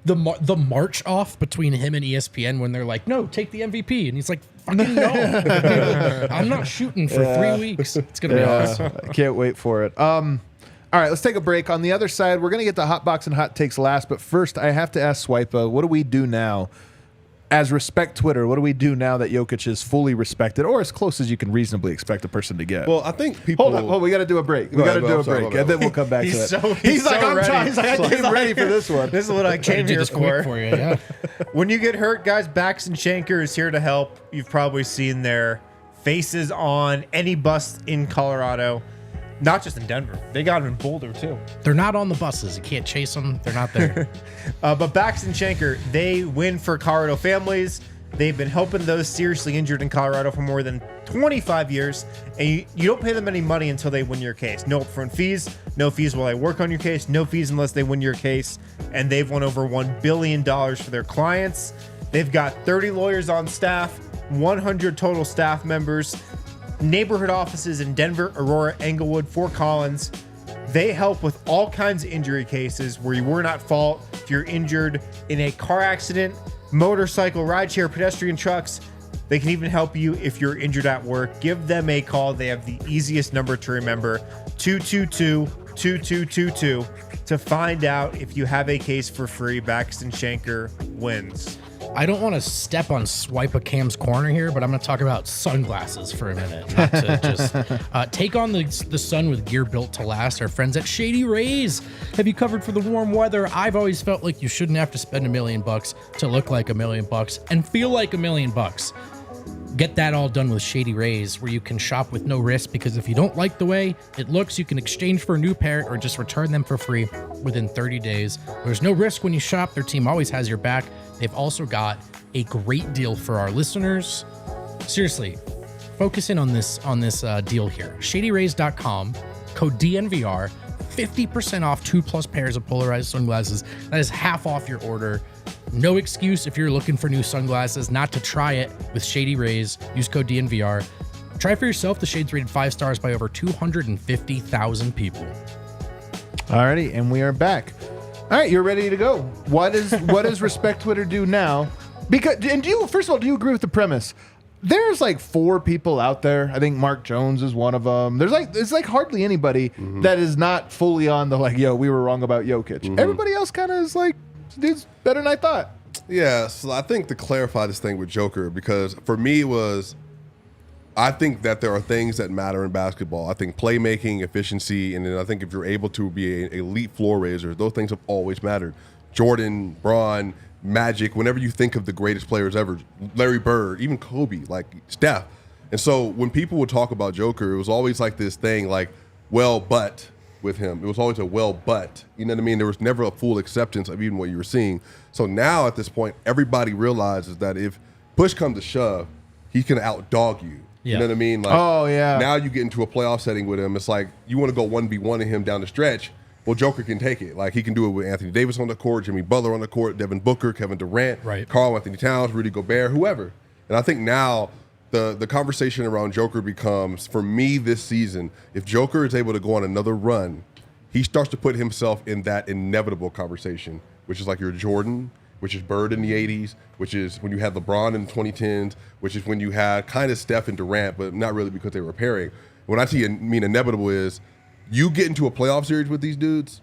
The march off between him and ESPN when they're like, no, take the MVP. And he's like, fucking no. I'm not shooting for 3 weeks. It's going to be awesome. I can't wait for it. All right, let's take a break. On the other side, we're going to get the hot box and hot takes last. But first, I have to ask Swipa, what do we do now? As respect Twitter, what do we do now that Jokic is fully respected, or as close as you can reasonably expect a person to get? Well, I think people... Hold on, we got to do a break. We got to do a break, and then we'll come back to that. He's like, I'm trying. He's like, I came ready for this one. This is what I came here for. You, yeah. When you get hurt, guys, Baxton Shanker is here to help. You've probably seen their faces on any bus in Colorado. Not just in Denver. They got them in Boulder, too. They're not on the buses. You can't chase them. They're not there. But Baxton Shanker, they win for Colorado families. They've been helping those seriously injured in Colorado for more than 25 years. And you don't pay them any money until they win your case. No upfront fees. No fees while they work on your case. No fees unless they win your case. And they've won over $1 billion for their clients. They've got 30 lawyers on staff, 100 total staff members, neighborhood offices in Denver, Aurora, Englewood, Fort Collins. They help with all kinds of injury cases where you were not at fault. If you're injured in a car accident, motorcycle, rideshare, pedestrian trucks, they can even help you if you're injured at work. Give them a call. They have the easiest number to remember, 222-2222, to find out if you have a case for free. Baxton Shanker wins. I don't want to step on Swipa Cam's corner here, but I'm going to talk about sunglasses for a minute. Not to just take on the sun with gear built to last. Our friends at Shady Rays have you covered for the warm weather. I've always felt like you shouldn't have to spend $1 million to look like $1 million and feel like $1 million. Get that all done with Shady Rays, where you can shop with no risk, because if you don't like the way it looks, you can exchange for a new pair or just return them for free within 30 days. There's no risk when you shop. Their team always has your back. They've also got a great deal for our listeners. Seriously, focus in on this deal here. ShadyRays.com, code DNVR, 50% off 2+ pairs of polarized sunglasses. That is half off your order. No excuse if you're looking for new sunglasses not to try it with Shady Rays. Use code DNVR. Try for yourself. The shade's rated 5 stars by over 250,000 people. Alrighty, and we are back. All right, you're ready to go. What does Respect Twitter do now? Because, and first of all, do you agree with the premise? There's like 4 people out there. I think Mark Jones is one of them. It's like hardly anybody that is not fully on the like, yo, we were wrong about Jokic. Everybody else kind of is like, dude's better than I thought. Yeah, so I think to clarify this thing with Joker, because for me I think that there are things that matter in basketball. I think playmaking, efficiency, and then I think if you're able to be an elite floor raiser, those things have always mattered. Jordan, Bron, Magic, whenever you think of the greatest players ever, Larry Bird, even Kobe, like Steph. And so when people would talk about Joker, it was always like this thing like, well, but with him. It was always a well, but. You know what I mean? There was never a full acceptance of even what you were seeing. So now at this point, everybody realizes that if push comes to shove, he can outdog you. You know what I mean? Like, oh, yeah. Now you get into a playoff setting with him. It's like you want to go 1v1 to him down the stretch. Well, Joker can take it. Like, he can do it with Anthony Davis on the court, Jimmy Butler on the court, Devin Booker, Kevin Durant, Karl Anthony Towns, Rudy Gobert, whoever. And I think now the conversation around Joker becomes, for me this season, if Joker is able to go on another run, he starts to put himself in that inevitable conversation, which is like your Jordan, which is Bird in the 80s, which is when you had LeBron in the 2010s, which is when you had kind of Steph and Durant, but not really because they were pairing. When I mean inevitable is you get into a playoff series with these dudes,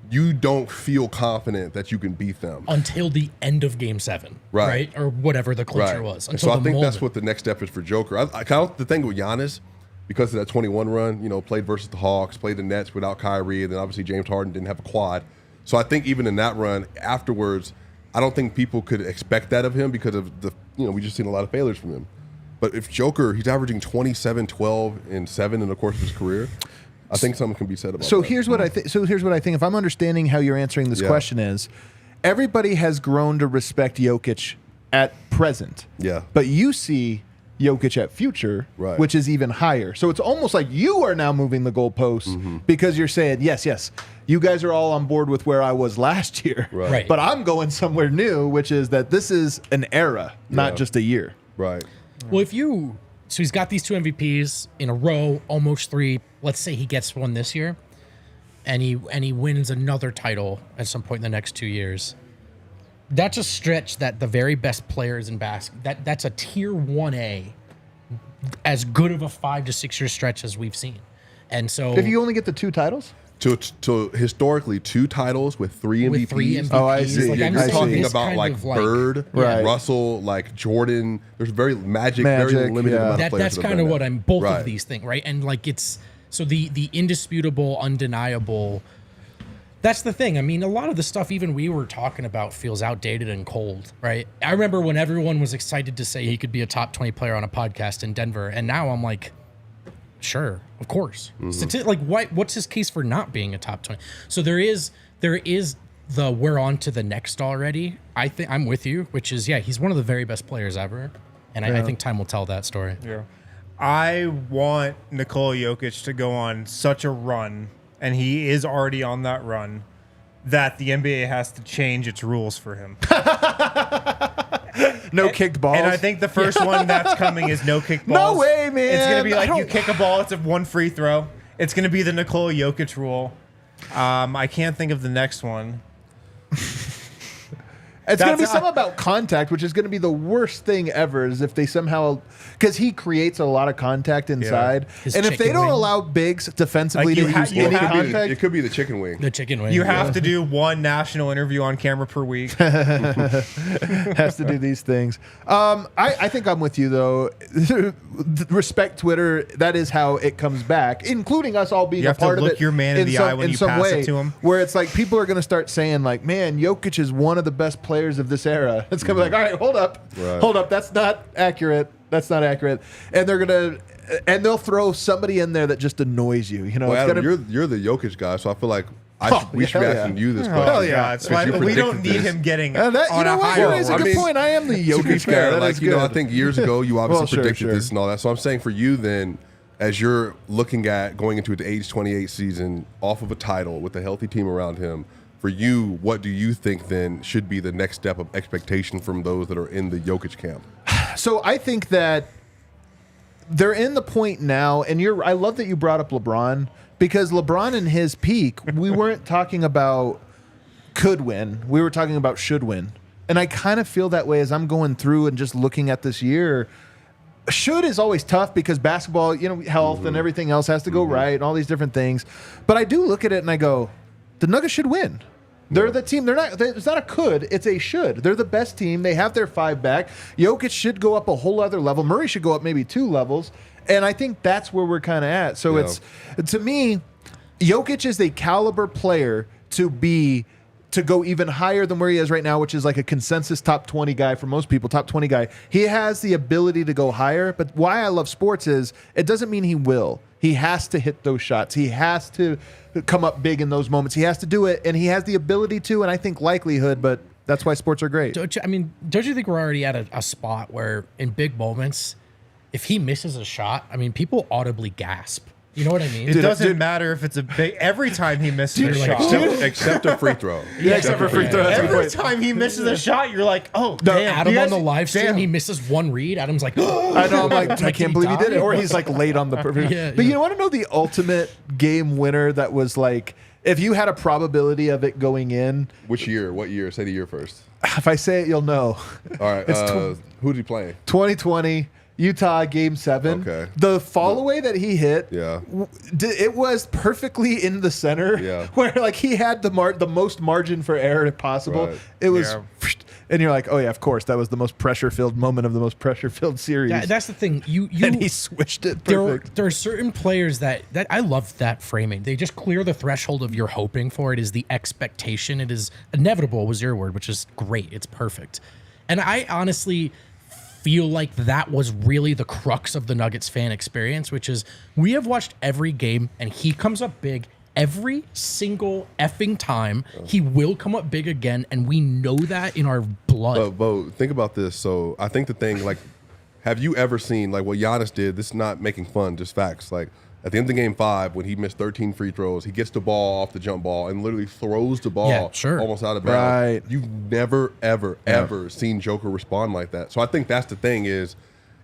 you don't feel confident that you can beat them. Until the end of Game 7, right? Or whatever the clincher was. So I think that's what the next step is for Joker. I kind of the thing with Giannis, because of that 21 run, played versus the Hawks, played the Nets without Kyrie, and then obviously James Harden didn't have a quad. So I think even in that run afterwards, I don't think people could expect that of him because of we just seen a lot of failures from him. But if Joker, he's averaging 27, 12, and 7 in the course of his career, I think something can be said about that. Here's what I think. So here's what I think. If I'm understanding how you're answering this question is, everybody has grown to respect Jokic at present. Yeah. But you see Jokic at future, which is even higher. So it's almost like you are now moving the goalposts because you're saying, yes, you guys are all on board with where I was last year. Right. But I'm going somewhere new, which is that this is an era, not just a year. Right. Well, so he's got these 2 MVPs in a row, almost 3. Let's say he gets one this year, and he wins another title at some point in the next 2 years. That's a stretch that the very best players in basketball, that's a tier 1A, as good of a 5 to 6 year stretch as we've seen. And so if you only get the 2 titles? To historically 2 titles with 3 MVPs. With 3 MVPs. Oh, I see. You're talking about like Bird, Right. Russell, like Jordan. There's very very limited amount of players. That's kind of what I'm both of these things, right? And like it's so the indisputable, undeniable. That's the thing. I mean, a lot of the stuff even we were talking about feels outdated and cold, right? I remember when everyone was excited to say he could be a top 20 player on a podcast in Denver, and now I'm like, sure, of course. What's his case for not being a top 20? So there is the we're on to the next already. I think I'm with you, which is he's one of the very best players ever, and I think time will tell that story. Yeah, I want Nikola Jokic to go on such a run, and he is already on that run, that the NBA has to change its rules for him. No kicked balls. And I think the first one that's coming is no kicked balls. No way, man. It's going to be like you kick a ball, it's a 1 free throw. It's going to be the Nikola Jokic rule. I can't think of the next one. It's going to be something about contact, which is going to be the worst thing ever, is if they somehow, because he creates a lot of contact inside. His And if they chicken don't wing. allow bigs defensively Like, to use any contact, It could be the chicken wing. The chicken wing. You have to do 1 national interview on camera per week. has to do these things. I think I'm with you, though. Respect Twitter. That is how it comes back, including us all being You a have to part of look it. your man in the eye when you pass it to him. Where it's like people are going to start saying, like, man, Jokic is one of the best players of this era. It's going to be like, all right, hold up. That's not accurate. And they're going to, and they'll throw somebody in there that just annoys you. Well, Adam, you're the Jokic guy, so I feel like we should be asking you this question. Hell yeah. That's why we don't need him getting on you know a what? higher You raise a roll. good point. I am the To be Jokic fair, guy. That is good. I think years ago you obviously Well, predicted sure. this and all that. So I'm saying for you then, as you're looking at going into the age 28 season off of a title with a healthy team around him, for you, what do you think then should be the next step of expectation from those that are in the Jokic camp? So I think that they're in the point now, and I love that you brought up LeBron, because LeBron in his peak, we weren't talking about could win. We were talking about should win. And I kind of feel that way as I'm going through and just looking at this year. Should is always tough because basketball, health and everything else has to go right and all these different things. But I do look at it and I go, the Nuggets should win. They're the team. It's not a could. It's a should. They're the best team. They have their 5 back. Jokic should go up a whole other level. Murray should go up maybe 2 levels. And I think that's where we're kind of at. So it's, to me, Jokic is a caliber player to go even higher than where he is right now, which is like a consensus top 20 guy for most people, top 20 guy. He has the ability to go higher, but why I love sports is it doesn't mean he will. He has to hit those shots. He has to come up big in those moments. He has to do it, and he has the ability to, and I think likelihood, but that's why sports are great. Don't you think we're already at a spot where in big moments, if he misses a shot, I mean, people audibly gasp. You know what I mean? It doesn't matter if it's a big. Every time he misses a shot, except a free throw. Yeah, except for free throw. That's a good every point. time he misses a shot, you're like, oh, damn. Adam You on guys- the live stream, damn. he misses one read. Adam's like, I know. I'm like, I Did can't he believe he did die? it. Or he's like late on the perfect. Yeah, But yeah. you want to know the ultimate game winner that was like, if you had a probability of it going in, Which year? What year? Say the year first. if I say it, you'll know. All right. It's Who did he play? 2020 Utah Game 7. Okay. The fall away that he hit, Yeah. it was perfectly in the center. Yeah. Where like he had the most margin for error possible. Right. It was, Yeah. and you're like, oh yeah, of course, that was the most pressure filled moment of the most pressure filled series. that's the thing. You and he switched it perfect. there are certain players that I love that framing. They just clear the threshold of you're hoping for. It is the expectation. It is inevitable was your word, which is great. It's perfect. And I honestly feel like that was really the crux of the Nuggets fan experience, which is we have watched every game and he comes up big every single effing time. He will come up big again, and we know that in our blood. But think about this. So I think the thing, like, have you ever seen like what Giannis did? This is not making fun, just facts. Like at the end of game 5, when he missed 13 free throws, he gets the ball off the jump ball and literally throws the ball Yeah, sure. almost out of bounds. Right. You've never, ever seen Joker respond like that. So I think that's the thing is,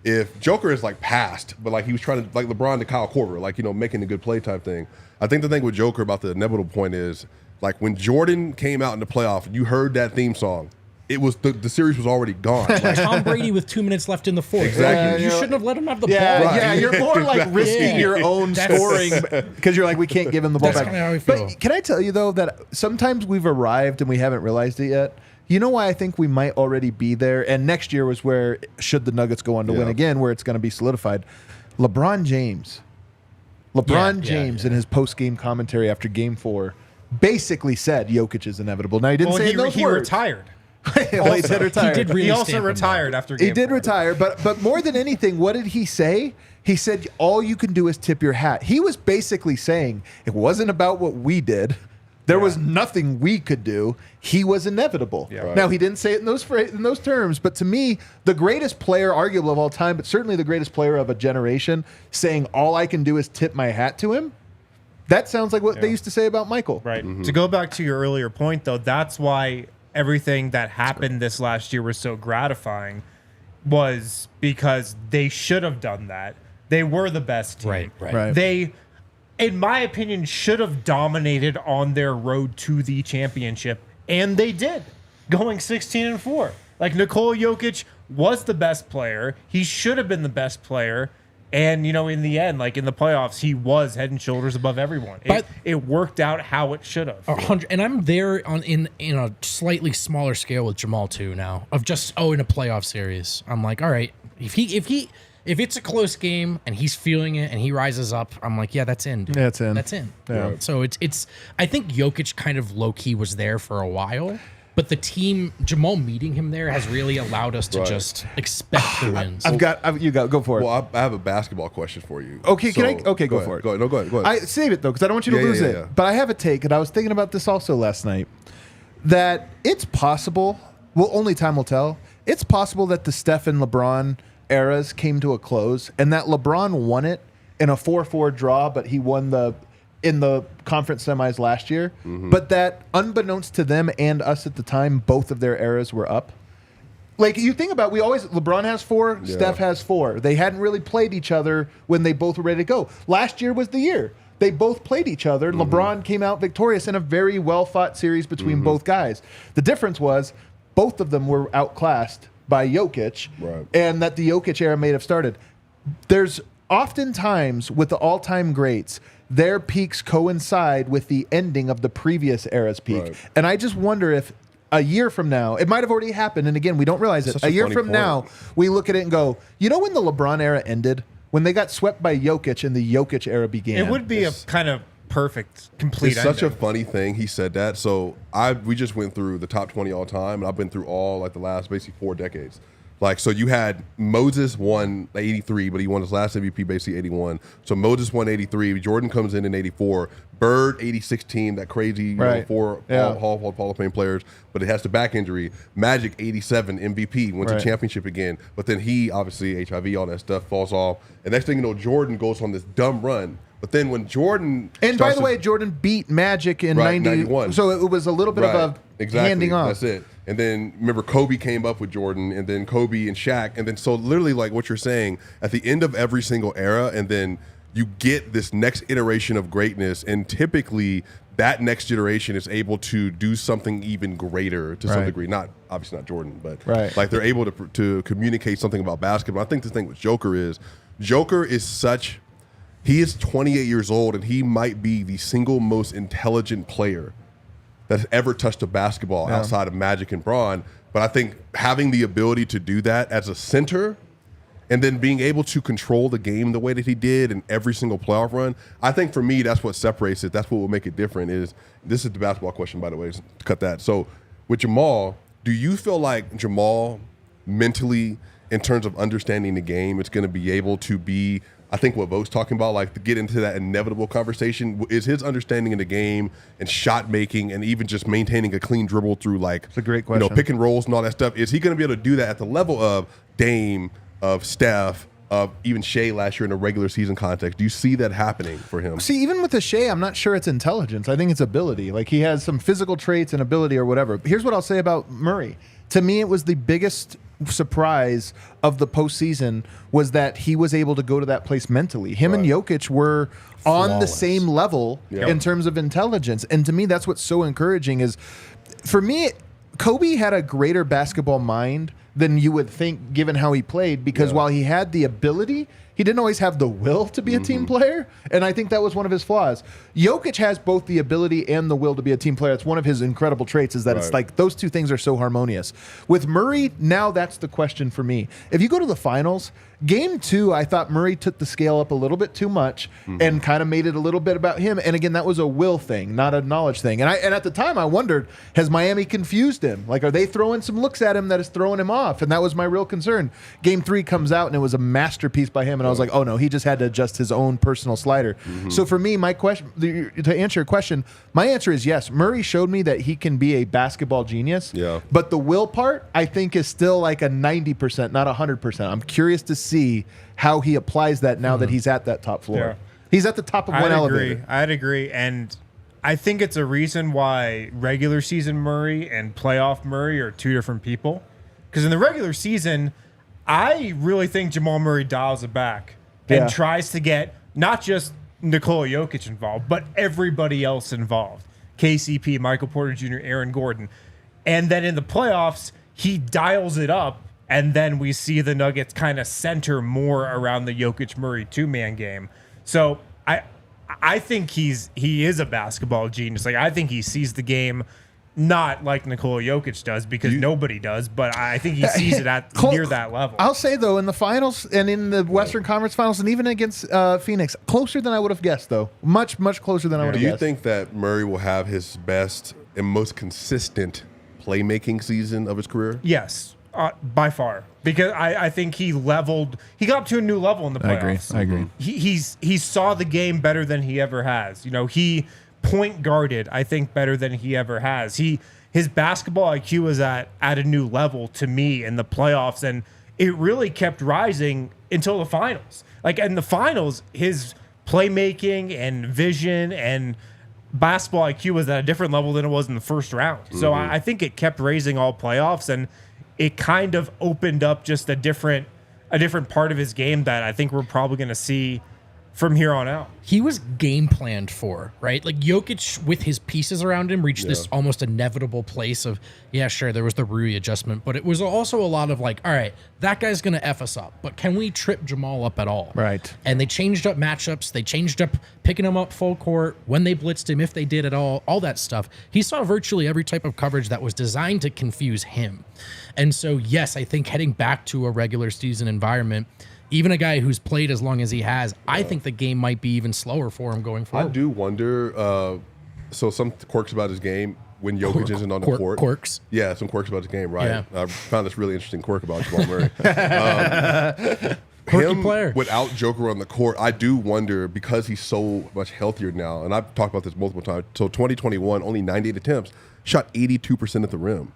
if Joker is like passed, but like he was trying to like LeBron to Kyle Korver, like, you know, making a good play type thing. I think the thing with Joker about the inevitable point is, like, when Jordan came out in the playoff, you heard that theme song. It was the series was already gone. Like, Tom Brady with 2 minutes left in the fourth. Exactly. Like, you shouldn't have let him have the Yeah, ball. Right. yeah, you're more like Exactly. risking your own That's- scoring because you're like, we can't give him the ball That's back. kinda how I feel. But can I tell you though that sometimes we've arrived and we haven't realized it yet. You know why I think we might already be there? And next year was where, should the Nuggets go on to win Yeah. again, where it's going to be solidified. LeBron James in his post-game commentary after Game 4 basically said Jokic is inevitable. Now he didn't Well, say it in those he words. retired. Well, he did retire. He did really He also stand for retired that. after game He did 4. retire, but more than anything, what did he say? He said, all you can do is tip your hat. He was basically saying it wasn't about what we did. There was nothing we could do. He was inevitable. Yeah. Right. Now, he didn't say it in those terms, but to me, the greatest player, arguable of all time, but certainly the greatest player of a generation, saying all I can do is tip my hat to him, that sounds like what they used to say about Michael. Right. To go back to your earlier point, though, that's why everything that happened this last year was so gratifying, was because they should have done that. They were the best team. Right. They, in my opinion, should have dominated on their road to the championship, and they did, going 16-4. Like, Nikola Jokic was the best player. He should have been the best player. And, you know, in the end, like in the playoffs, he was head and shoulders above everyone. But- it worked out how it should have. 100, and I'm there on in a slightly smaller scale with Jamal too now. Of just in a playoff series, I'm like, all right, if it's a close game and he's feeling it and he rises up, I'm like, yeah, that's in. Dude. Yeah, it's in. That's in. Yeah. So it's. I think Jokic kind of low key was there for a while, but the team, Jamal meeting him there has really allowed us to Right. just expect the wins. Go for it. well, I have a basketball question for you. Okay, So- go ahead. for it. Go ahead. No, go ahead. Go ahead. I save it though because I don't want you to Yeah, lose yeah, it. yeah. But I have a take, and I was thinking about this also last night. That it's possible. Well, only time will tell. It's possible that the Steph and LeBron eras came to a close, and that LeBron won it in a 4-4 draw, but he won in the conference semis last year. Mm-hmm. But that, unbeknownst to them and us at the time, both of their eras were up. Like, you think about, LeBron has 4, Yeah. Steph has 4. They hadn't really played each other when they both were ready to go. Last year was the year. They both played each other. Mm-hmm. LeBron came out victorious in a very well-fought series between both guys. The difference was both of them were outclassed by Jokic, Right. and that the Jokic era may have started. There's oftentimes, with the all-time greats, their peaks coincide with the ending of the previous era's peak. Right. And I just wonder if a year from now, it might have already happened, and again, we don't realize it. Such A a year funny from point. now, we look at it and go, you know when the LeBron era ended? When they got swept by Jokic and the Jokic era began. It would be a kind of perfect, complete It's such a ending. funny thing he said that. So we just went through the top 20 all time, and I've been through all like the last basically 4 decades. Like, so you had Moses won 83, but he won his last MVP basically 81. So Moses won 83. Jordan comes in 84. Bird 86 team, that crazy you know, 4 Hall of Fame players, but it has the back injury. Magic 87 MVP, wins a championship again, but then he obviously HIV, all that stuff falls off. And next thing you know, Jordan goes on this dumb run. But then when Jordan by the way, Jordan beat Magic in 91, so it was a little bit of a handing off. That's it. And then remember Kobe came up with Jordan, and then Kobe and Shaq, and then so literally like what you're saying at the end of every single era, and then you get this next iteration of greatness, and typically that next generation is able to do something even greater to some degree. Not obviously not Jordan, but like they're able to communicate something about basketball. I think the thing with Joker is such. He is 28 years old, and he might be the single most intelligent player that's ever touched a basketball outside of Magic and Braun. But I think having the ability to do that as a center and then being able to control the game the way that he did in every single playoff run, I think for me, that's what separates it. That's what will make it different. This is the basketball question, by the way, to cut that. So with Jamal, do you feel like Jamal mentally, in terms of understanding the game, it's going to be able to be, I think what Vo's talking about, like to get into that inevitable conversation, is his understanding of the game and shot making and even just maintaining a clean dribble through like, it's a great question. Pick and rolls and all that stuff. Is he going to be able to do that at the level of Dame, of Steph, of even Shea last year in a regular season context? Do you see that happening for him? See, even with the Shea, I'm not sure it's intelligence. I think it's ability. Like he has some physical traits and ability or whatever. Here's what I'll say about Murray. To me, it was the biggest surprise of the postseason was that he was able to go to that place mentally. Him and Jokic were on the same level in terms of intelligence. And to me, that's what's so encouraging is, for me, Kobe had a greater basketball mind than you would think given how he played, because while he had the ability, he didn't always have the will to be a team player, and I think that was one of his flaws. Jokic has both the ability and the will to be a team player. It's one of his incredible traits is that it's like those two things are so harmonious. With Murray, now that's the question for me. If you go to the finals, Game 2, I thought Murray took the scale up a little bit too much and kind of made it a little bit about him. And again, that was a will thing, not a knowledge thing. And at the time, I wondered, has Miami confused him? Like, are they throwing some looks at him that is throwing him off? And that was my real concern. Game 3 comes out, and it was a masterpiece by him. And I was like, oh, no, he just had to adjust his own personal slider. So for me, my question, to answer your question, my answer is yes. Murray showed me that he can be a basketball genius. But the will part, I think, is still like a 90%, not 100%. I'm curious to see how he applies that now that he's at that top floor. He's at the top of one elevator. I'd agree. And I think it's a reason why regular season Murray and playoff Murray are two different people. Because in the regular season, I really think Jamal Murray dials it back and tries to get not just Nikola Jokic involved, but everybody else involved. KCP, Michael Porter Jr., Aaron Gordon. And then in the playoffs, he dials it up, and then we see the Nuggets kind of center more around the Jokic-Murray two-man game. So I think he is a basketball genius. Like, I think he sees the game not like Nikola Jokic does, because nobody does, but I think he sees it at near that level. I'll say, though, in the finals and in the Western Conference Finals and even against Phoenix, closer than I would have guessed, though. Much, much closer than I would have guessed. Do you think that Murray will have his best and most consistent playmaking season of his career? Yes, by far. Because I think he got up to a new level in the playoffs. I agree. He saw the game better than he ever has. You know, he point guarded, I think, better than he ever has. His basketball IQ was at a new level to me in the playoffs, and it really kept rising until the finals. Like, in the finals, his playmaking and vision and basketball IQ was at a different level than it was in the first round. So I think it kept raising all playoffs, and it kind of opened up just a different part of his game that I think we're probably going to see from here on out. He was game planned for, right? Like, Jokic, with his pieces around him, reached this almost inevitable place of, yeah, sure, there was the Rui adjustment, but it was also a lot of like, all right, that guy's going to F us up, but can we trip Jamal up at all? Right. And they changed up matchups. They changed up picking him up full court, when they blitzed him, if they did at all that stuff. He saw virtually every type of coverage that was designed to confuse him. And so, yes, I think heading back to a regular season environment, even a guy who's played as long as he has, I think the game might be even slower for him going forward. I do wonder, so some quirks about his game, when Jokic isn't on the court. Quirks. Yeah, some quirks about the game, right? Yeah. I found this really interesting quirk about Jamal Murray. Quirky Him player. without Joker on the court, I do wonder, because he's so much healthier now, and I've talked about this multiple times. So 2021, only 98 attempts, shot 82% at the rim.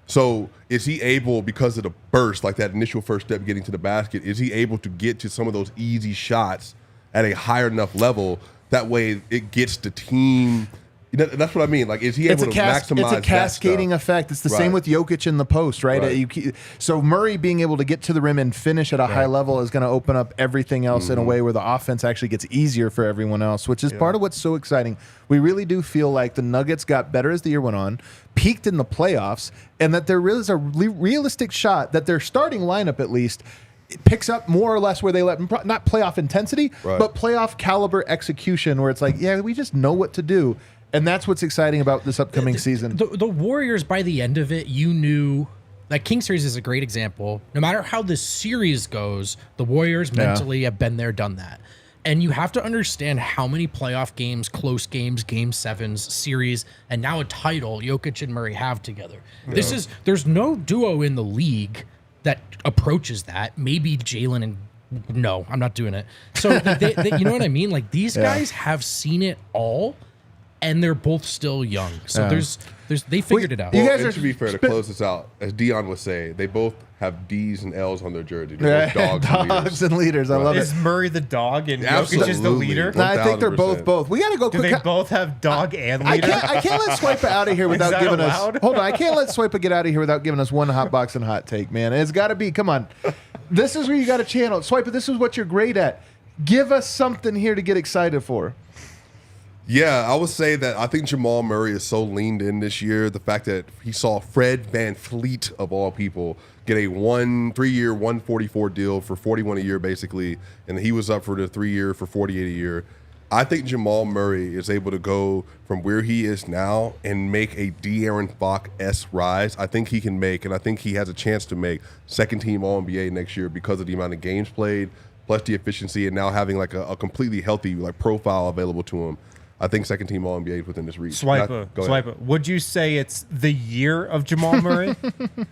So is he able, because of the burst, like that initial first step getting to the basket, is he able to get to some of those easy shots at a higher enough level? That way it gets the team. That's what I mean. Like, is he able to maximize? It's a cascading effect. It's the same with Jokic in the post, right? Right. So Murray being able to get to the rim and finish at a high level is going to open up everything else in a way where the offense actually gets easier for everyone else, which is part of what's so exciting. We really do feel like the Nuggets got better as the year went on, peaked in the playoffs, and that there is a realistic shot that their starting lineup, at least, it picks up more or less where they let, not playoff intensity, but playoff caliber execution, where it's like, yeah, we just know what to do. And that's what's exciting about this upcoming season. The Warriors, by the end of it, you knew that King Series is a great example. No matter how this series goes, the Warriors mentally have been there, done that. And you have to understand how many playoff games, close games, game sevens, series, and now a title Jokic and Murray have together. Yeah. There's no duo in the league that approaches that. Maybe Jalen and no, I'm not doing it. So they, you know what I mean? Like, these guys have seen it all. And they're both still young, so they figured it out. You guys and to be fair, to close this out, as Dion would say, they both have D's and L's on their jersey. They're both dogs and leaders. I love it. Is Murray the dog and Jokic is the leader? No, I think they're both. We got to go Do quick. they both have dog and leader? I can't let Swipa out of here without giving allowed? us. Hold on, I can't let Swipa get out of here without giving us one hot box and hot take, man. It's got to be. Come on, this is where you got to channel it. Swipa, this is what you're great at. Give us something here to get excited for. Yeah, I would say that I think Jamal Murray is so leaned in this year. The fact that he saw Fred VanVleet, of all people, get a 3-year, $144 deal for $41 a year, basically, and he was up for the 3-year for $48 a year. I think Jamal Murray is able to go from where he is now and make a De'Aaron Fox-esque rise. I think he can make, and I think he has a chance to make, second-team All-NBA next year because of the amount of games played, plus the efficiency, and now having like a completely healthy like profile available to him. I think second-team All-NBA within this reach. Swipa. Would you say it's the year of Jamal Murray?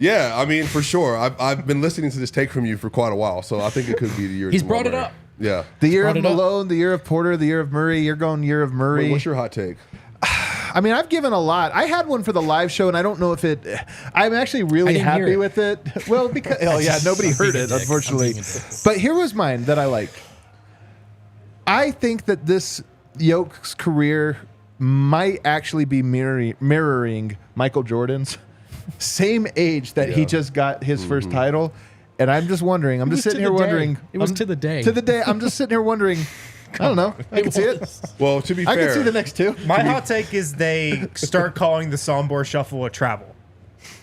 Yeah, I mean, for sure. I've been listening to this take from you for quite a while, so I think it could be the year of He's Jamal brought it Murray. up. Yeah. The year of Malone, the year of Porter, the year of Murray. You're going year of Murray. What's your hot take? I mean, I've given a lot. I had one for the live show, and I don't know if it. I'm actually really happy with it. Well, because nobody heard it, unfortunately. But here was mine that I like. I think that this Yoke's career might actually be mirroring Michael Jordan's. Same age that he just got his first title. And I'm just wondering. I'm just sitting here wondering. It was to the day. To the day. I'm just sitting here wondering. I don't know. I can see it. Well, to be fair, I can see the next two. My hot take is they start calling the Sombor Shuffle a travel.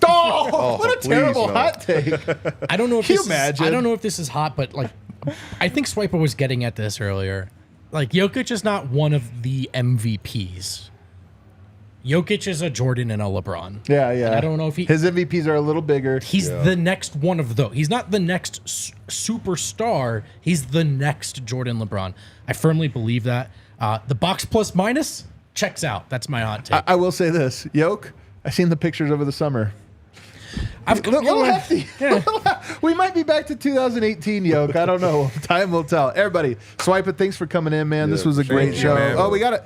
Oh, what a terrible hot take. I don't know if Can you this is, imagine? I don't know if this is hot, but like, I think Swipa was getting at this earlier. Like, Jokic is not one of the MVPs. Jokic is a Jordan and a LeBron. Yeah. And I don't know if his MVPs are a little bigger. He's the next one of those. He's not the next superstar. He's the next Jordan LeBron. I firmly believe that. The box plus minus checks out. That's my hot take. I will say this. Yoke, I seen the pictures over the summer. I've A little hefty. We might be back to 2018, Yoke. I don't know. Time will tell. Everybody, Swipa, thanks for coming in, man. This was a great show. man. Oh, we got it.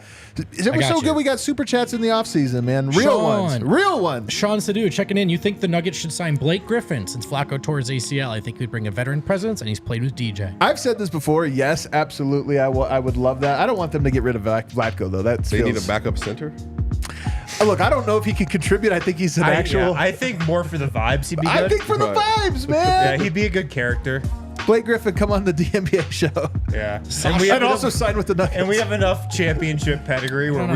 It was so good. We got super chats in the offseason, man. Real ones. Sean Sadu checking in. You think the Nuggets should sign Blake Griffin since Flacco tore his ACL? I think he'd bring a veteran presence, and he's played with DJ. I've said this before. Yes, absolutely. I would love that. I don't want them to get rid of Vlatko, though. They need a backup center? Look, I don't know if he could contribute. I think he's an actual. I think more for the vibes he'd be good. I think for the vibes, man. Yeah, he'd be a good character. Blake Griffin, come on the DNVR show. Yeah, And also sign with the Nuggets. And we have enough championship pedigree where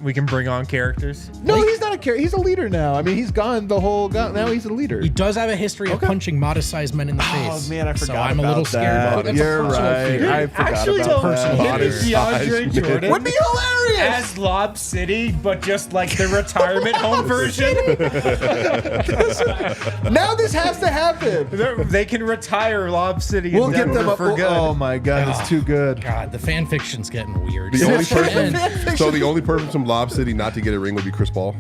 we can bring on characters. No, he's not a character. He's a leader now. I mean, he's gone the whole. Now he's a leader. He does have a history of punching modest-sized men in the face. Oh man, I forgot. So I'm a little scared. But You're right. I forgot about that. DeAndre Jordan Would be hilarious. as Lob City, but just like the retirement home version. Now this has to happen. They can retire Lob City. We'll in get Denver them up for good. Oh my god, it's too good. God, the fan fiction's getting weird. The only And- person, so the only person from Lob City not to get a ring would be Chris Paul.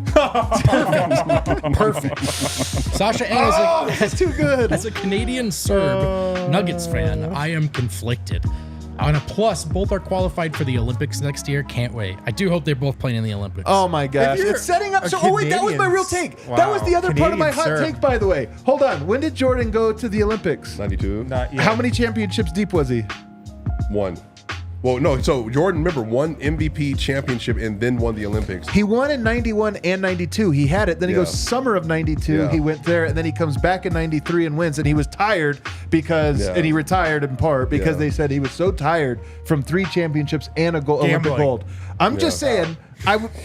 Perfect. Sasha Ann That's too good. as a Canadian Serb Nuggets fan, I am conflicted. On a plus, both are qualified for the Olympics next year. Can't wait. I do hope they're both playing in the Olympics. Oh my gosh. If you're It's setting up. a So, oh wait, that was my real Canadian- take. That was the other part of my hot Canadian take, by the way. Hold on. When did Jordan go to the Olympics? 92. Not yet. How many championships deep was he? 1. Well, no. So Jordan, remember, won MVP championship and then won the Olympics. He won in 91 and 92. He had it. Then he Yeah. goes summer of 92. Yeah. He went there, and then he comes back in 93 and wins. And he was tired because, Yeah. and he retired in part because Yeah. they said he was so tired from 3 championships and a Olympic Gambling. gold. I'm just saying,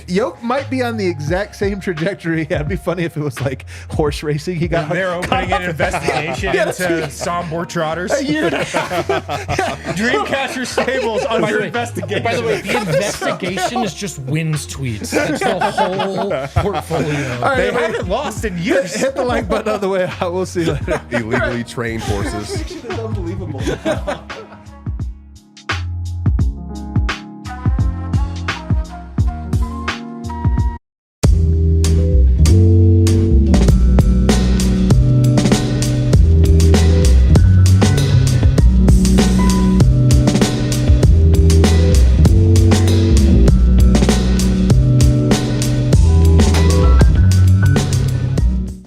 Yoke might be on the exact same trajectory. It'd be funny if it was like horse racing. He got They're opening an investigation Yeah, that's into right. Sombor Trotters. a year and a half. Dreamcatcher Stables By under the way- investigation. By the way, the investigation is just wins tweets. That's the whole portfolio. All right, they everybody, haven't lost in years. hit the like button on the way out. We'll see you later. Illegally trained horses. Fiction is unbelievable.